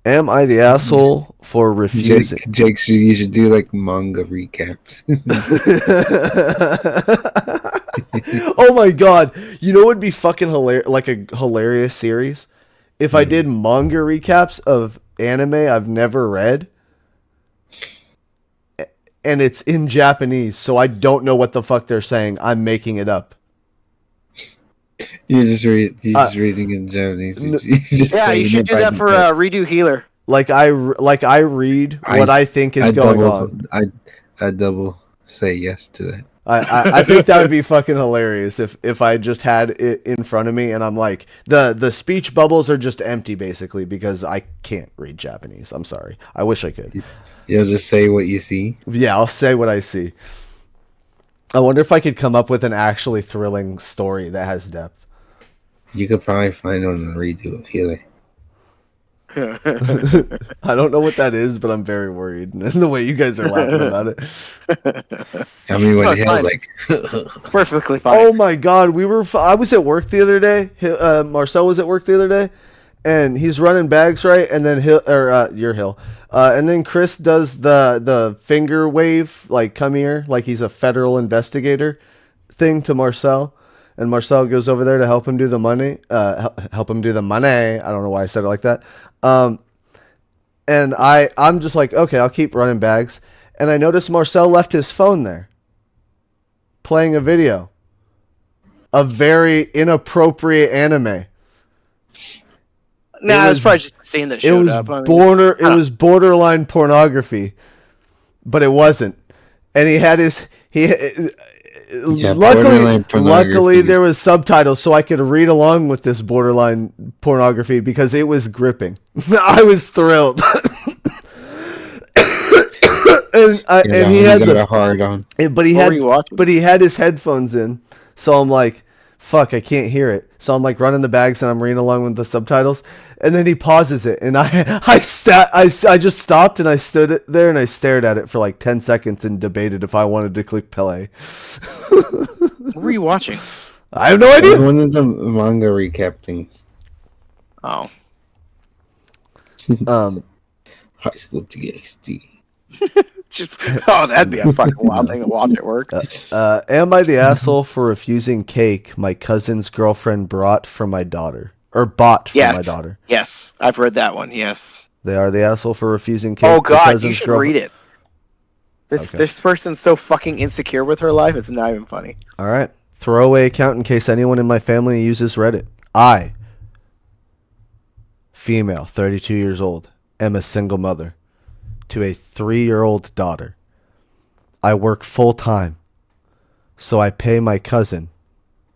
B: Am I the asshole for refusing?
C: Jake, you should do like manga recaps.
B: Oh my god! You know what would be fucking hilarious? Like a hilarious series, if I did manga recaps of anime I've never read, and it's in Japanese, so I don't know what the fuck they're saying. I'm making it up.
C: You're just reading in Japanese. You
A: should do that for Redo Healer.
B: Like I read what I think is going on.
C: I double say yes to that.
B: I think that would be fucking hilarious if I just had it in front of me and I'm like, the speech bubbles are just empty basically because I can't read Japanese. I'm sorry. I wish I could.
C: You'll just say what you see?
B: Yeah, I'll say what I see. I wonder if I could come up with an actually thrilling story that has depth.
C: You could probably find one and redo of Healer.
B: I don't know what that is, but I'm very worried. And the way you guys are laughing about it.
C: I mean, when
A: it's
C: Hill's
A: fine.
C: like...
A: It's perfectly fine.
B: Oh my god, I was at work the other day. Marcelle was at work the other day, and he's running bags, right? And then and then Chris does the finger wave, like come here, like he's a federal investigator thing to Marcelle. And Marcelle goes over there to help him do the money. Help him do the money. I don't know why I said it like that. And I'm just like, okay, I'll keep running bags. And I noticed Marcelle left his phone there, playing a video, a very inappropriate anime.
A: Nah, it's probably just the scene that showed up.
B: It was borderline pornography, but it wasn't. And he had his luckily there was subtitles so I could read along with this borderline pornography because it was gripping. I was thrilled. and he had
C: a hard on.
B: But he had his headphones in, so I'm like, fuck, I can't hear it. So I'm like running the bags and I'm reading along with the subtitles, and then he pauses it, and I just stopped and I stood there and I stared at it for like 10 seconds and debated if I wanted to click play.
A: What were you watching?
B: I have no idea.
C: One of the manga recap things.
A: Oh.
C: High School DxD.
A: That'd be a fucking wild thing to watch at work.
B: Am I the asshole for refusing cake my cousin's girlfriend bought for my daughter? My daughter.
A: Yes, I've read that one, yes.
B: They are the asshole for refusing cake.
A: Oh god, you should read it. This person's so fucking insecure with her life, it's not even funny.
B: Alright. Throwaway account in case anyone in my family uses Reddit. I, female, 32 years old, am a single mother to a 3-year-old daughter. I work full-time, so I pay my cousin,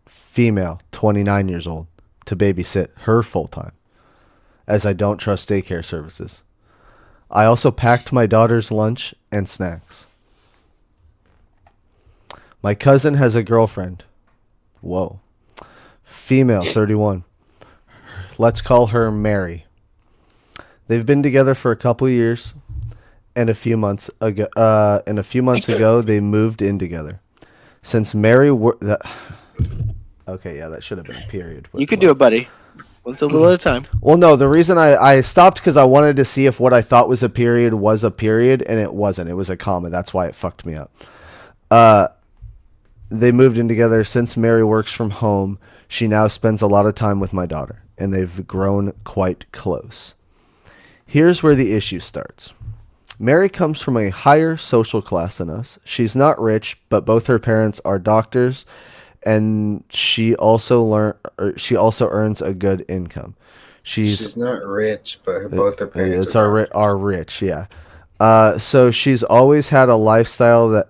B: female, 29 years old, to babysit her full-time, as I don't trust daycare services. I also packed my daughter's lunch and snacks. My cousin has a girlfriend. Whoa. Female, 31. Let's call her Mary. They've been together for a couple years. And a few months ago, they moved in together. Since Mary that should have been a period.
A: You could do it, buddy. Once a little at a time.
B: Well, no, the reason I stopped because I wanted to see if what I thought was a period, and it wasn't. It was a comma. That's why it fucked me up. They moved in together. Since Mary works from home, she now spends a lot of time with my daughter, and they've grown quite close. Here's where the issue starts. Mary comes from a higher social class than us. She's not rich, but both her parents are doctors, and she also earns a good income. She's
C: not rich, but both her parents
B: are rich, yeah. So she's always had a lifestyle that,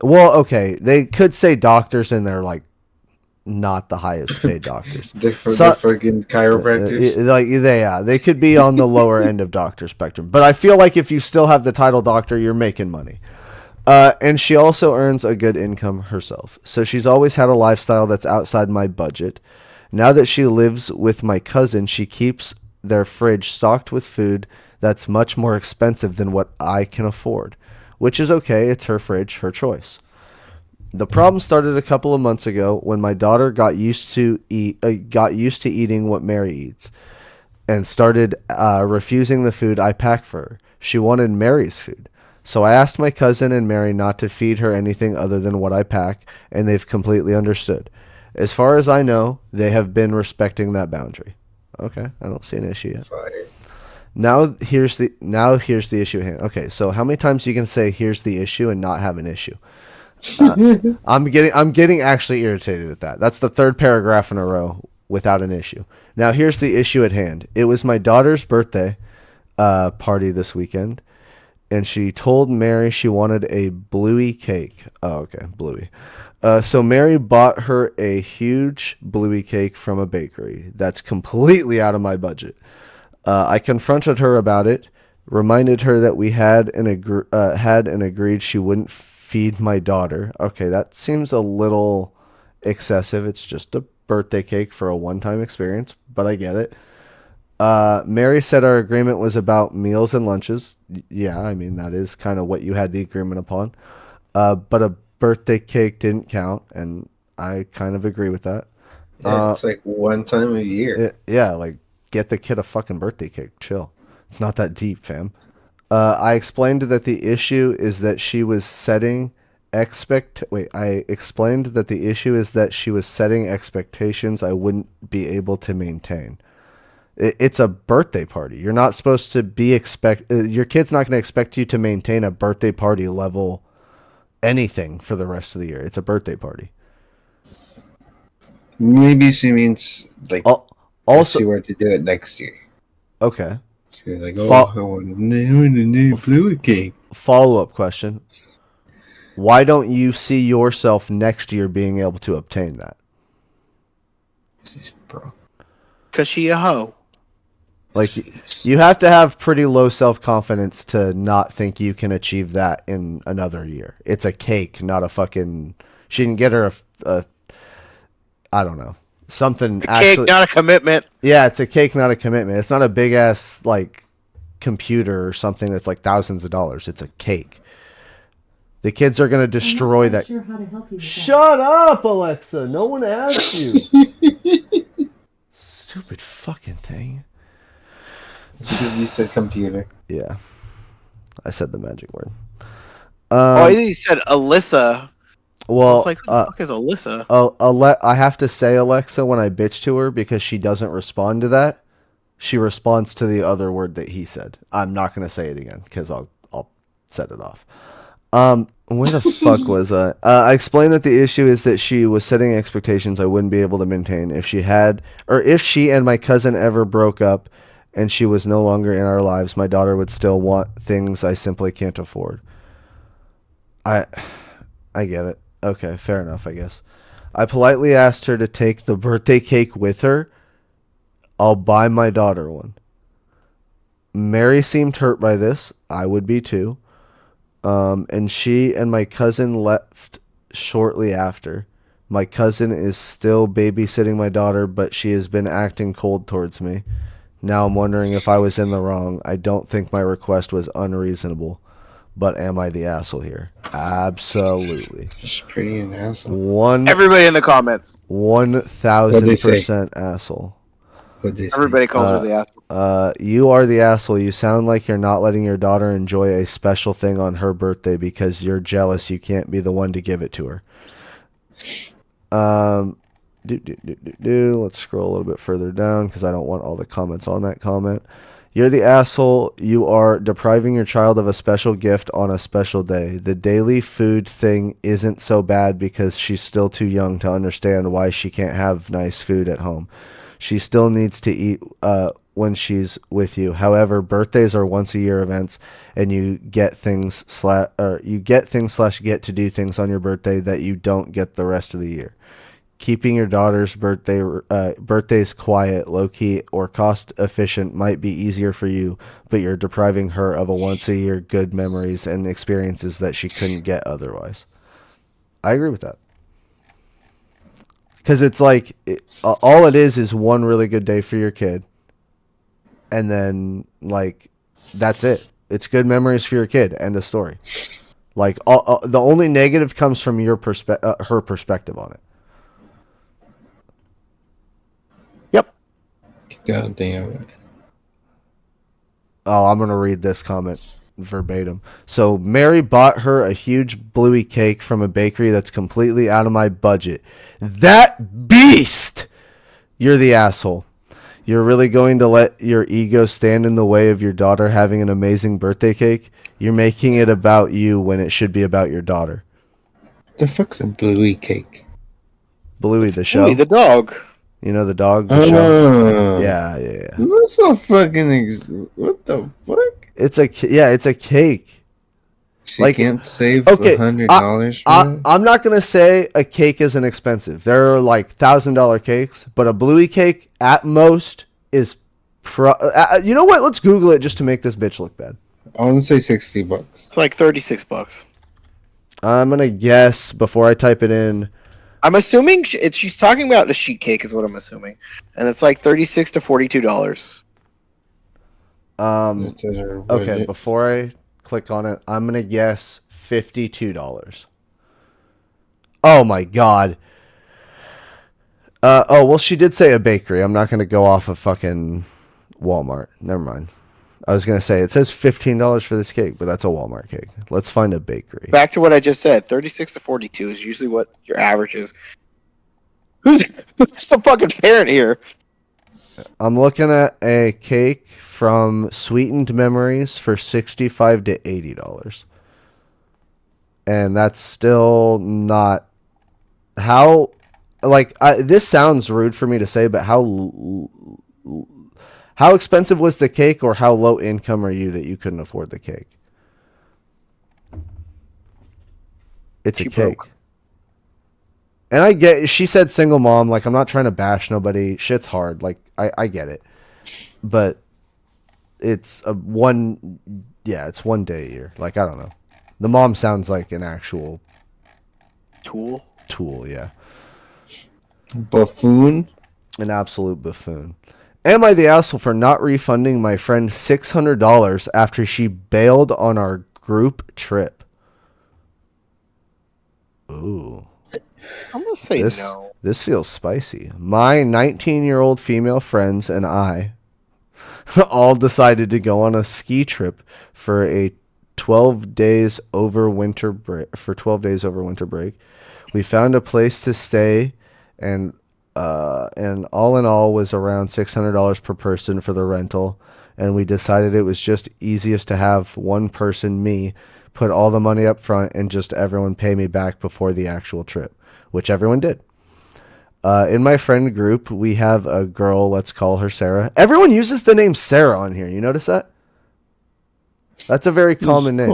B: they could say doctors and they're like not the highest paid doctors.
C: They're for
B: So,
C: the fucking chiropractors.
B: like they could be on the lower end of doctor spectrum. But I feel like if you still have the title doctor, you're making money. And she also earns a good income herself. So she's always had a lifestyle that's outside my budget. Now that she lives with my cousin, she keeps their fridge stocked with food that's much more expensive than what I can afford, which is okay. It's her fridge, her choice. The problem started a couple of months ago when my daughter got used to eating what Mary eats and started refusing the food I pack for her. She wanted Mary's food. So I asked my cousin and Mary not to feed her anything other than what I pack, and they've completely understood. As far as I know, they have been respecting that boundary. Okay, I don't see an issue yet.
C: Fire.
B: Now here's the issue at hand. Okay, so how many times you can say here's the issue and not have an issue? I'm getting actually irritated at that. That's the third paragraph in a row without an issue. Now here's the issue at hand. It was my daughter's birthday party this weekend, and she told Mary she wanted a bluey cake. Oh, okay, bluey. So Mary bought her a huge bluey cake from a bakery. That's completely out of my budget. I confronted her about it, reminded her that we had and agreed she wouldn't feed my daughter. Okay, that seems a little excessive. It's just a birthday cake for a one-time experience, but I get it. Mary said our agreement was about meals and lunches. Yeah, I mean, that is kind of what you had the agreement upon. But a birthday cake didn't count, and I kind of agree with that.
C: Yeah, it's like one time a year.
B: Like, get the kid a fucking birthday cake. Chill. It's not that deep, fam. I explained that the issue is that she was setting expectations I wouldn't be able to maintain. It's a birthday party. You're not supposed to be your kid's not going to expect you to maintain a birthday party level anything for the rest of the year. It's a birthday party.
C: Maybe she means like
B: also
C: if she were to do it next year.
B: Okay.
C: She's like, I want a new blue cake.
B: Follow-up question. Why don't you see yourself next year being able to obtain that?
C: She's broke.
A: Because she a hoe.
B: Like, you have to have pretty low self-confidence to not think you can achieve that in another year. It's a cake, not a fucking... She can get her a I don't know. Something
A: it's a cake, not a commitment.
B: Yeah, it's a cake, not a commitment. It's not a big-ass, like, computer or something that's like thousands of dollars. It's a cake. The kids are going to destroy that.
D: Sure how to help you with
B: Shut up, Alexa. No one asked you. Stupid fucking thing.
C: It's because you said computer.
B: Yeah. I said the magic word.
A: I think you said Alyssa.
B: Well,
A: I was like, who the fuck is Alyssa?
B: I have to say Alexa when I bitch to her because she doesn't respond to that. She responds to the other word that he said. I'm not going to say it again because I'll set it off. Where the fuck was I? I explained that the issue is that she was setting expectations I wouldn't be able to maintain if she and my cousin ever broke up and she was no longer in our lives, my daughter would still want things I simply can't afford. I get it. Okay, fair enough, I guess. I politely asked her to take the birthday cake with her. I'll buy my daughter one. Mary seemed hurt by this. I would be too. And she and my cousin left shortly after. My cousin is still babysitting my daughter, but she has been acting cold towards me. Now I'm wondering if I was in the wrong. I don't think my request was unreasonable. But am I the asshole here? Absolutely.
C: She's pretty an asshole.
A: Everybody in the comments.
B: 1,000% asshole.
C: Everybody
A: calls her the asshole.
B: You are the asshole. You sound like you're not letting your daughter enjoy a special thing on her birthday because you're jealous you can't be the one to give it to her. Let's scroll a little bit further down because I don't want all the comments on that comment. You're the asshole. You are depriving your child of a special gift on a special day. The daily food thing isn't so bad because she's still too young to understand why she can't have nice food at home. She still needs to eat when she's with you. However, birthdays are once a year events, and you get things / get to do things on your birthday that you don't get the rest of the year. keeping your daughter's birthdays quiet, low key, or cost efficient might be easier for you, but you're depriving her of a once a year good memories and experiences that she couldn't get otherwise. I agree with that. Because it's like, all it is one really good day for your kid. And then, like, that's it. It's good memories for your kid. End of story. Like, the only negative comes from her perspective on it.
A: Yep.
C: God damn it.
B: Oh, I'm going to read this comment verbatim. So, Mary bought her a huge bluey cake from a bakery that's completely out of my budget. That beast! You're the asshole. You're really going to let your ego stand in the way of your daughter having an amazing birthday cake? You're making it about you when it should be about your daughter.
C: The fuck's a bluey cake?
B: Bluey, the show?
A: Bluey the dog.
B: You know the dog, the show? Yeah.
C: What's a fucking what the fuck?
B: It's a cake.
C: She
B: Like,
C: can't save
B: okay,
C: $100 for that?
B: I'm not gonna say a cake isn't expensive. There are like $1,000 cakes, but a bluey cake at most is you know what? Let's Google it just to make this bitch look bad.
C: I want to say $60.
A: It's like $36.
B: I'm gonna guess before I type it in.
A: I'm assuming she's talking about a sheet cake, is what I'm assuming, and it's like $36 to $42.
B: Okay, before I click on it, I'm gonna guess $52. Oh my god. Well, she did say a bakery. I'm not gonna go off of fucking Walmart. Never mind. I was gonna say it says $15 for this cake, but that's a Walmart cake. Let's find a bakery.
A: Back to what I just said, 36 to 42 is usually what your average is. Who's the fucking parent here?
B: I'm looking at a cake from Sweetened Memories for $65 to $80. And that's still not how, like, this sounds rude for me to say, but how expensive was the cake, or how low income are you that you couldn't afford the cake? It's
A: She
B: a cake.
A: broke.
B: And I get, she said single mom, like, I'm not trying to bash nobody. Shit's hard. Like, I get it. But it's one day a year. Like, I don't know. The mom sounds like an actual
A: Tool.
B: yeah.
C: Buffoon?
B: An absolute buffoon. Am I the asshole for not refunding my friend $600 after she bailed on our group trip? Ooh.
A: I'm gonna say no.
B: This feels spicy. My 19-year-old female friends and I all decided to go on a ski trip for a 12 days over winter break. We found a place to stay, and all in all was around $600 per person for the rental. And we decided it was just easiest to have one person, me, put all the money up front and just everyone pay me back before the actual trip, which everyone did. In my friend group, we have a girl, let's call her Sarah. Everyone uses the name Sarah on here. You notice that? That's a very common name.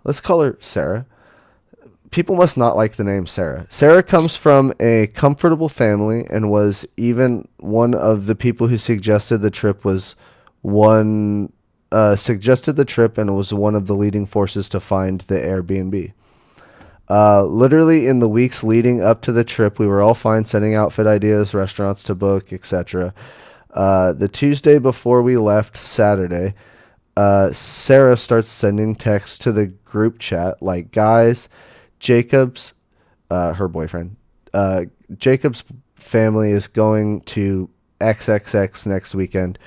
B: Let's call her Sarah. People must not like the name Sarah. Sarah comes from a comfortable family and was even one of the people who suggested the trip and was one of the leading forces to find the Airbnb. Literally in the weeks leading up to the trip, we were all fine sending outfit ideas, restaurants to book, etc. The Tuesday before we left, Saturday, Sarah starts sending texts to the group chat like, guys, Jacob's, her boyfriend, Jacob's family is going to XXX next weekend,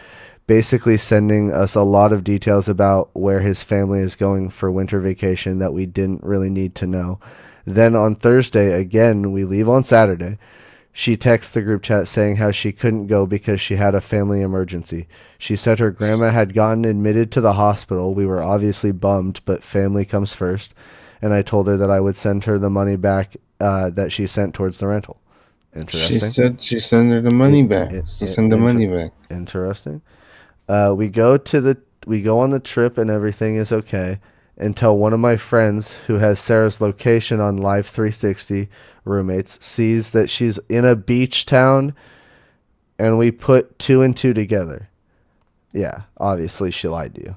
B: basically sending us a lot of details about where his family is going for winter vacation that we didn't really need to know. Then on Thursday, again, we leave on Saturday. She texts the group chat saying how she couldn't go because she had a family emergency. She said her grandma had gotten admitted to the hospital. We were obviously bummed, but family comes first. And I told her that I would send her the money back that she sent towards the rental. Interesting.
C: She said she sent her the money back. Send the money back.
B: Interesting. We go on the trip and everything is okay. until one of my friends who has Sarah's location on Live 360 roommates sees that she's in a beach town and we put two and two together. Yeah, obviously she lied to you.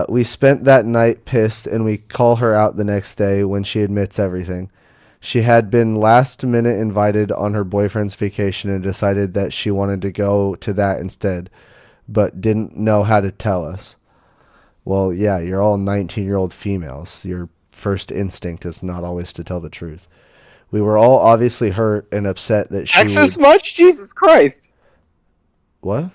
B: We spent that night pissed and we call her out the next day when she admits everything. She had been last minute invited on her boyfriend's vacation and decided that she wanted to go to that instead, but didn't know how to tell us. Well, yeah, you're all 19-year-old females. Your first instinct is not always to tell the truth. We were all obviously hurt and upset that she
A: Texas
B: would...
A: much? Jesus Christ.
B: What?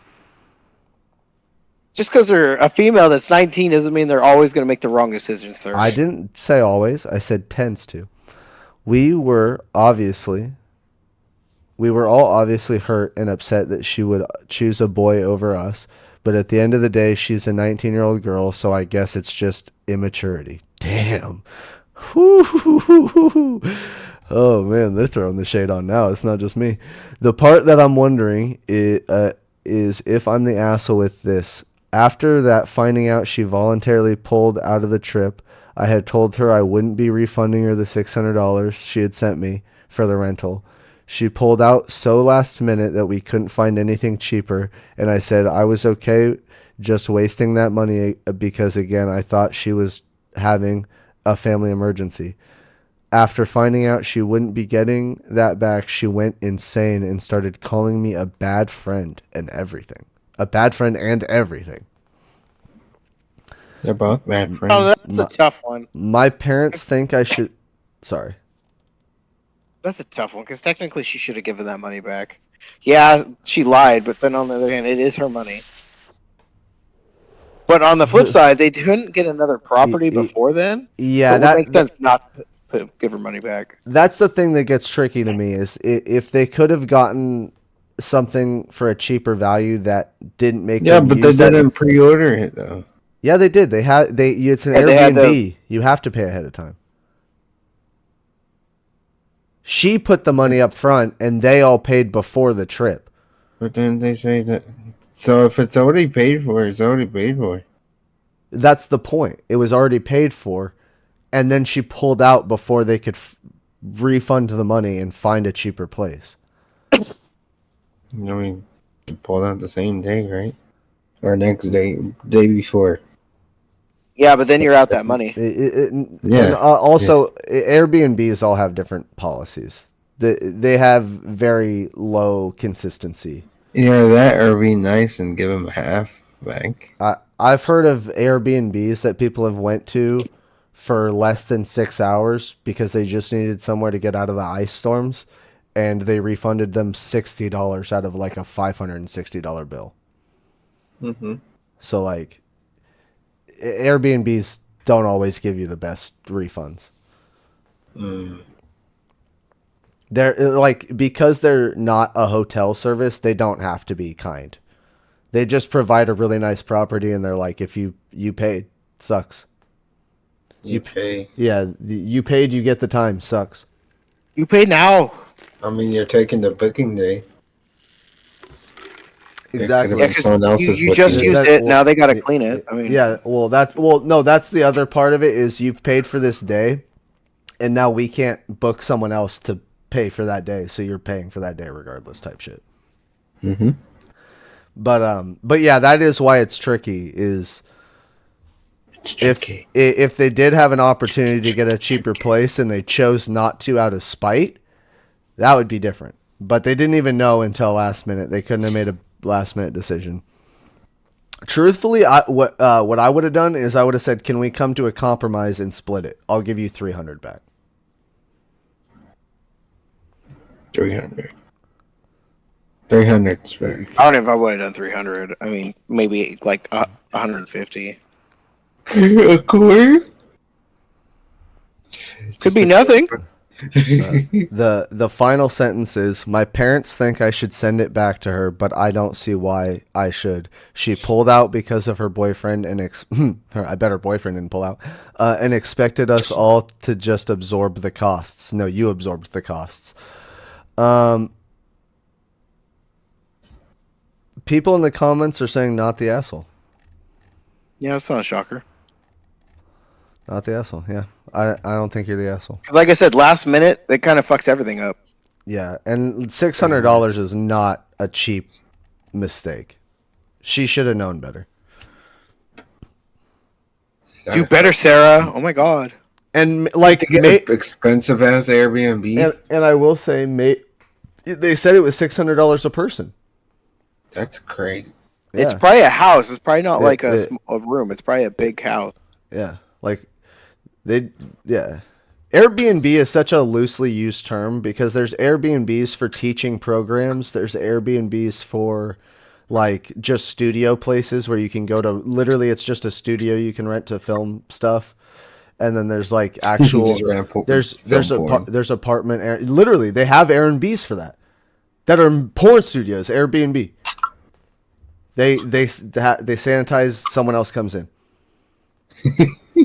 A: Just because they're a female that's 19 doesn't mean they're always going to make the wrong decision, sir.
B: I didn't say always. I said tends to. We were all obviously hurt and upset that she would choose a boy over us, but at the end of the day, she's a 19-year-old girl, so I guess it's just immaturity. Damn. Whoo. Oh man, they're throwing the shade on now. It's not just me. The part that I'm wondering is if I'm the asshole with this. After that, finding out she voluntarily pulled out of the trip, I had told her I wouldn't be refunding her the $600 she had sent me for the rental. She pulled out so last minute that we couldn't find anything cheaper, and I said I was okay just wasting that money because, again, I thought she was having a family emergency. After finding out she wouldn't be getting that back, she went insane and started calling me a bad friend and everything. A bad friend and everything.
C: They're both bad friends.
A: Oh, that's a tough one.
B: My parents think I should... Sorry.
A: That's a tough one, because technically she should have given that money back. Yeah, she lied, but then on the other hand, it is her money. But on the flip side, they couldn't get another property before then.
B: Yeah,
A: so that makes sense not to give her money back.
B: That's the thing that gets tricky to me is if they could have gotten something for a cheaper value that didn't make
C: Yeah,
B: them
C: but they
B: use that.
C: didn't pre-order it though.
B: Yeah, they did. It's an
A: Yeah, they had
B: Airbnb. You have to pay ahead of time. She put the money up front, and they all paid before the trip.
C: But then they say that. So if it's already paid for, it's already paid for.
B: That's the point. It was already paid for, and then she pulled out before they could refund the money and find a cheaper place.
C: I mean, you pulled out the same day, right? Or next day before.
A: Yeah, but then you're out that money.
C: Yeah.
B: And also, Airbnbs all have different policies. They have very low consistency.
C: Yeah, that or be nice and give them half back.
B: I've heard of Airbnbs that people have went to for less than 6 hours because they just needed somewhere to get out of the ice storms, and they refunded them $60 out of like a $560 bill.
C: Mm-hmm.
B: So like, Airbnbs don't always give you the best refunds. They're like, because they're not a hotel service, they don't have to be kind. They just provide a really nice property, and they're like, if you paid, sucks.
C: You pay.
B: Yeah, you paid, you get the time, sucks.
A: You pay now.
C: I mean, you're taking the booking day.
B: Exactly.
C: Yeah, someone else's
A: you just
C: booking.
A: used it. Now they got to clean it. I mean,
B: yeah. No, that's the other part of it is you've paid for this day, and now we can't book someone else to pay for that day, so you're paying for that day regardless, type shit.
C: Mm-hmm.
B: But yeah, that is why it's tricky. Is if they did have an opportunity to get a cheaper place and they chose not to out of spite, that would be different. But they didn't even know until last minute. They couldn't have made a last minute decision. Truthfully, what I would have done is I would have said, "Can we come to a compromise and split it? I'll give you $300 back."
C: 300. 300 back.
A: I don't know if I would have done 300. I mean, maybe like 150.
C: A quarter?
A: Could be nothing.
B: The final sentence is, my parents think I should send it back to her, but I don't see why I should. She pulled out because of her boyfriend and I bet her boyfriend didn't pull out, and expected us all to just absorb the costs. No, you absorbed the costs. People in the comments are saying not the asshole.
A: Yeah, it's not a shocker.
B: Not the asshole. Yeah, I don't think you're the asshole.
A: 'Cause like I said, last minute, it kind of fucks everything up.
B: Yeah, and $600 is not a cheap mistake. She should have known better.
A: Do better, Sarah. Oh my god.
B: And like,
C: To get an expensive ass Airbnb.
B: and I will say, they said it was $600 a person.
C: That's crazy.
B: Yeah.
A: It's probably a house. It's probably not like
B: it-
A: a room. It's probably a big house.
B: Yeah, like yeah. Airbnb is such a loosely used term because there's Airbnbs for teaching programs. There's Airbnbs for like just studio places where you can go to. Literally, it's just a studio you can rent to film stuff. And then there's like actual there's apartment. Literally, they have Airbnbs for that are porn studios. Airbnb. They sanitize. Someone else comes in.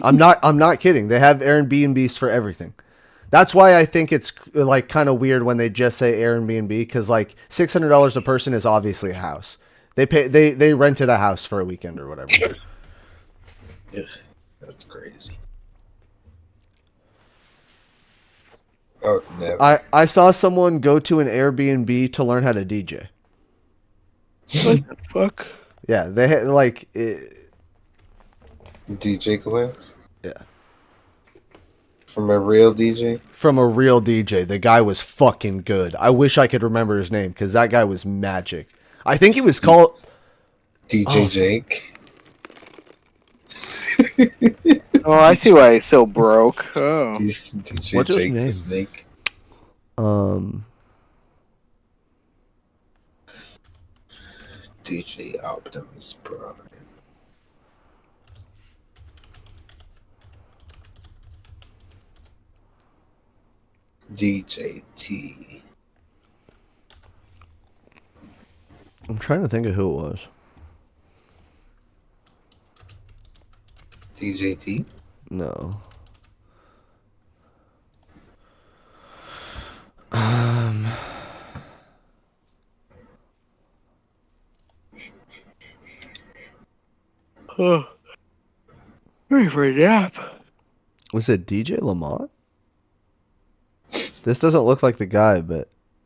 B: I'm not kidding. They have Airbnbs for everything. That's why I think it's like kind of weird when they just say Airbnb because like $600 a person is obviously a house. They rented a house for a weekend or whatever.
C: Yeah, that's crazy. Oh, never.
B: I saw someone go to an Airbnb to learn how to DJ.
A: What the fuck?
B: Yeah, they had like
C: DJ class
B: yeah.
C: from a real DJ.
B: From a real DJ. The guy was fucking good. I wish I could remember his name because that guy was magic. I think he was called
C: DJ Jake.
A: Oh, I see why he's so broke. Oh.
C: DJ
B: What's his
C: Jake
B: name?
C: the Snake. DJ Optimus Prime. DJ T.
B: I'm trying to think of who it was.
C: DJ T.
B: No.
A: Oh. Ready for a nap.
B: Was it DJ Lamont? This doesn't look like the guy,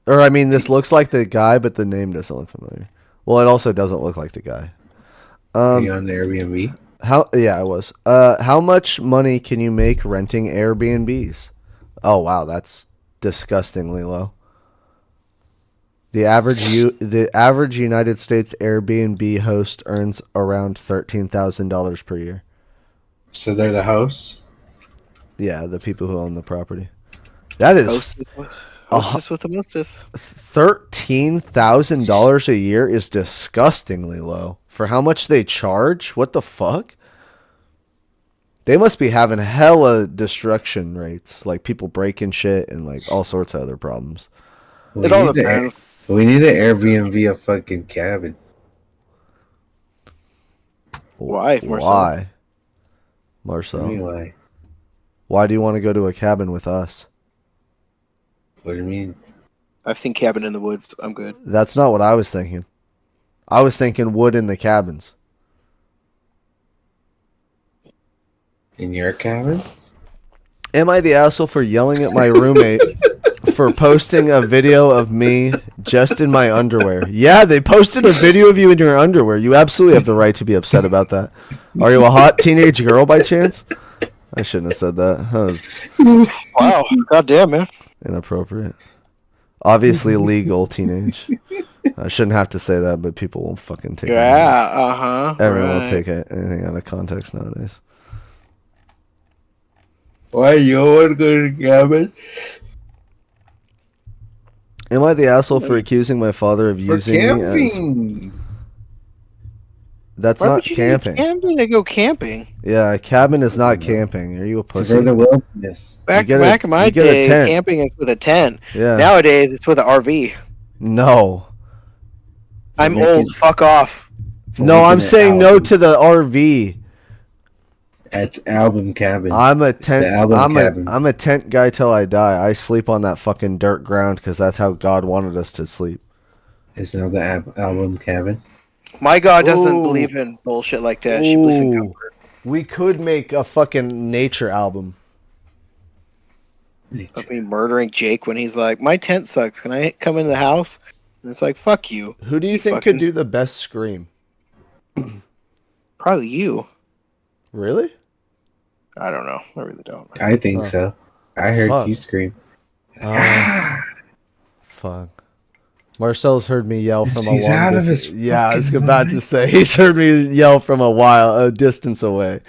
B: or I mean, this looks like the guy, but the name doesn't look familiar. Well, it also doesn't look like the guy.
C: Are you on the Airbnb?
B: Yeah, I was. How much money can you make renting Airbnbs? Oh wow, that's disgustingly low. The average United States Airbnb host earns around $13,000 per year.
C: So they're the host?
B: Yeah, the people who own the property. That is
A: Hostess with the mostest.
B: $13,000 a year is disgustingly low for how much they charge. What the fuck? They must be having hella destruction rates, like people breaking shit and like all sorts of other problems.
A: It all depends.
C: We need an Airbnb a fucking cabin.
A: Why, Marcelle?
B: Why, Marcelle?
C: Anyway,
B: Why do you want to go to a cabin with us?
C: what do you mean?
A: I've seen Cabin in the Woods. I'm good.
B: That's not what I was thinking. I was thinking wood in the cabins.
C: In your cabins?
B: Am I the asshole for yelling at my roommate for posting a video of me just in my underwear? Yeah, they posted a video of you in your underwear. You absolutely have the right to be upset about that. Are you a hot teenage girl by chance? I shouldn't have said that. That was
A: Wow. Goddamn, man.
B: inappropriate. Obviously legal teenage. I shouldn't have to say that, but people won't fucking take it.
A: Yeah,
B: Everyone will take anything out of context nowadays.
C: Why you want to go to the cabin?
B: Am I the asshole for accusing my father of
C: For
B: using me as...
C: camping.
B: That's
A: Why
B: not
A: would you
B: camping.
A: Camping to go camping.
B: Yeah, a cabin is not camping. Are you a
C: It's
B: pussy?
C: for the wilderness.
A: Back
B: get
A: in my
B: you get a
A: day,
B: tent.
A: camping is with a tent.
B: Yeah.
A: Nowadays, it's with an RV.
B: No.
A: I'm
C: making-
A: old. Fuck off.
B: No,
C: making
B: I'm
C: an
B: saying no
C: album.
B: to the RV.
C: At Album Cabin.
B: I'm a
C: It's the
B: tent.
C: album cabin.
B: I'm a tent guy till I die. I sleep on that fucking dirt ground because that's how God wanted us to sleep.
C: It's now the Album Cabin.
A: My God doesn't
B: Ooh.
A: believe in bullshit like that. She believes in
B: Ooh.
A: comfort.
B: We could make a fucking nature album.
A: Of me murdering Jake when he's like, my tent sucks. Can I come into the house? And it's like, fuck you.
B: Who do you think could do the best scream?
A: Probably you.
B: Really?
A: I don't know. I really don't.
C: I think so. I heard
B: Fuck.
C: you scream.
B: Fuck. Marcel's heard me yell from
C: He's
B: a long
C: out of
B: distance.
C: his
B: Yeah, I was
C: fucking
B: about to say he's heard me yell from a distance away.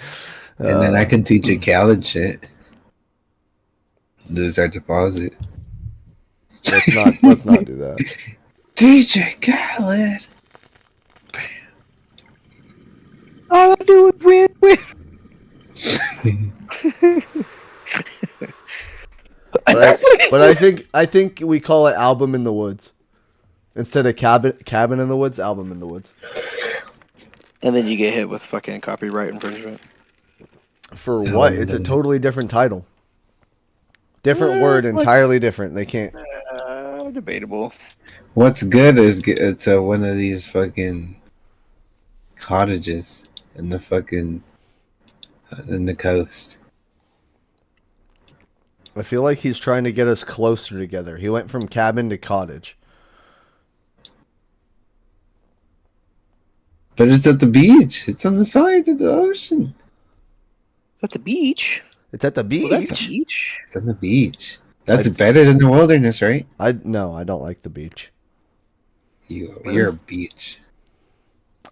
C: And then I can teach you Khaled shit. Lose our deposit.
B: Let's not do that.
C: DJ Khaled.
A: All I do is win.
B: But I think we call it album in the woods instead of cabin in the woods. Album in the woods.
A: And then you get hit with fucking copyright infringement.
B: For what? It's a totally different title. Different word, entirely different. They can't.
A: Debatable.
C: What's good is it's one of these fucking cottages in the fucking in the coast.
B: I feel like he's trying to get us closer together. He went from cabin to cottage.
C: But it's at the beach. It's on the side of the ocean.
A: It's at the beach.
B: It's at the beach.
A: Well, that's a beach.
C: It's on the beach. That's better than the wilderness, right?
B: I don't like the beach.
C: You're a beach.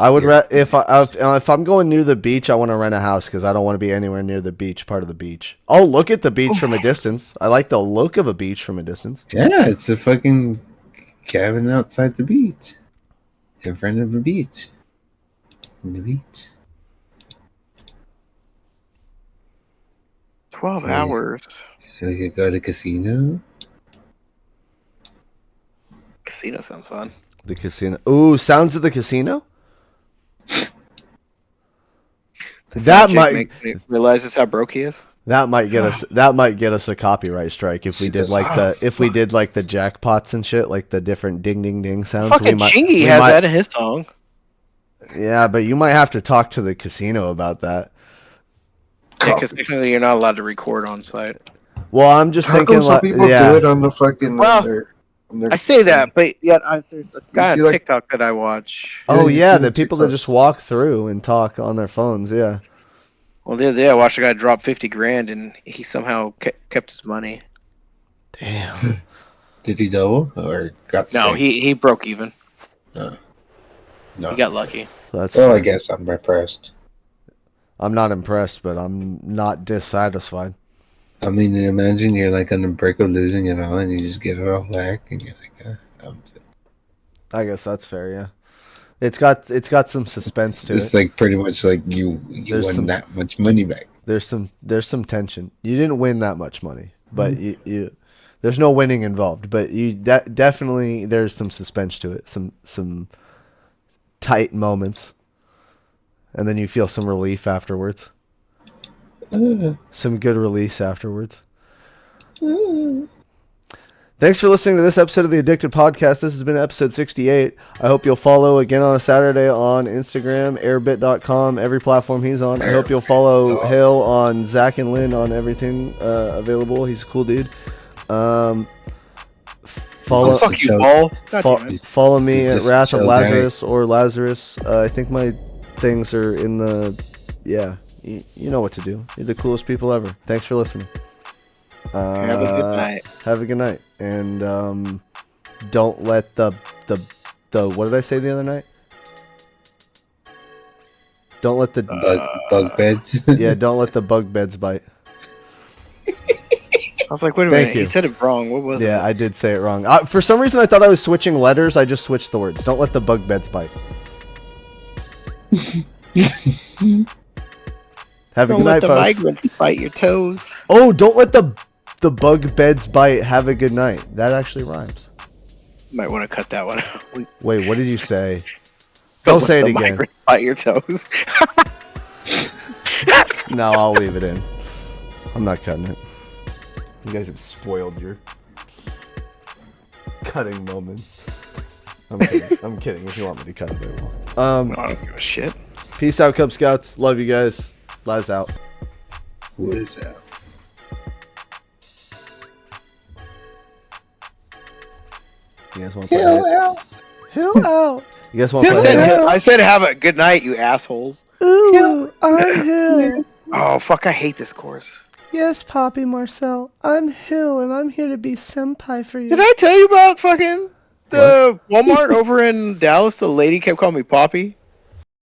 B: I would if I'm going near the beach, I want to rent a house because I don't want to be anywhere near the beach, part of the beach. I'll look at the beach from a distance. I like the look of a beach from a distance.
C: Yeah, it's a fucking cabin outside the beach, in front of the beach, in the beach.
A: 12 hours.
C: We could go to casino.
A: Casino sounds fun.
B: The casino. Ooh, sounds of the casino. That might
A: make me realize just how broke he is.
B: That might get us. That might get us a copyright strike if we did we did like the jackpots and shit, like the different ding ding ding sounds.
A: Fucking Chingy has that in his song.
B: Yeah, but you might have to talk to the casino about that.
A: Yeah, because technically you're not allowed to record on site.
B: Well, I'm just thinking
C: some people do it on the fucking.
A: I say that, but yet there's a guy on TikTok that I watch.
B: Oh yeah, the people that just walk through and talk on their phones. Yeah.
A: Well, the other day I watched a guy drop 50 grand and he somehow kept his money.
B: Damn.
C: Did he double or got?
A: No, he broke even.
C: No.
A: He got lucky.
C: I guess I'm impressed.
B: I'm not impressed, but I'm not dissatisfied.
C: I mean, imagine you're like on the brink of losing it all, and you just get it all back, and you're like,
B: I guess that's fair. Yeah, it's got some suspense to it.
C: It's like pretty much like you won that much money back.
B: There's some tension. You didn't win that much money, but you there's no winning involved. But you definitely there's some suspense to it. Some tight moments, and then you feel some relief afterwards. Some good release afterwards. Thanks for listening to this episode of the Addicted Podcast. This has been episode 68. I hope you'll follow Again on a Saturday on Instagram, airbit.com, every platform he's on. I hope you'll follow Hill on Zach and Lynn on everything available. He's a cool dude. Follow me at Wrath of Lazarus or Lazarus. I think my things are in the... Yeah. You know what to do. You're the coolest people ever. Thanks for listening.
A: Have a good night.
B: Have a good night. And don't let the what did I say the other night? Don't let the
C: bug beds.
B: Yeah, don't let the bug beds bite.
A: I was like, wait a minute. He said it wrong. What was it?
B: Yeah, I did say it wrong. For some reason, I thought I was switching letters. I just switched the words. Don't let the bug beds bite. Have a good night, folks.
A: Don't let the migrants bite your toes.
B: Oh, don't let the bug beds bite. Have a good night. That actually rhymes.
A: Might want to cut that one out.
B: Wait, what did you say? Don't say it again.
A: Bite your toes.
B: No, I'll leave it in. I'm not cutting it. You guys have spoiled your cutting moments. I'm kidding. I'm kidding. If you want me to cut it, I will.
A: I don't give a shit.
B: Peace out, Cub Scouts. Love you guys. Lies out.
C: What is that?
B: You guys want to play it? Hill out. You guys want to
A: I
B: play
A: said,
B: it?
A: I said have a good night, you assholes.
B: Ooh, I'm Hill.
A: Oh, fuck, I hate this course.
B: Yes, Poppy Marcelle. I'm Hill, and I'm here to be senpai for you.
A: Did I tell you about fucking the Walmart over in Dallas? The lady kept calling me Poppy.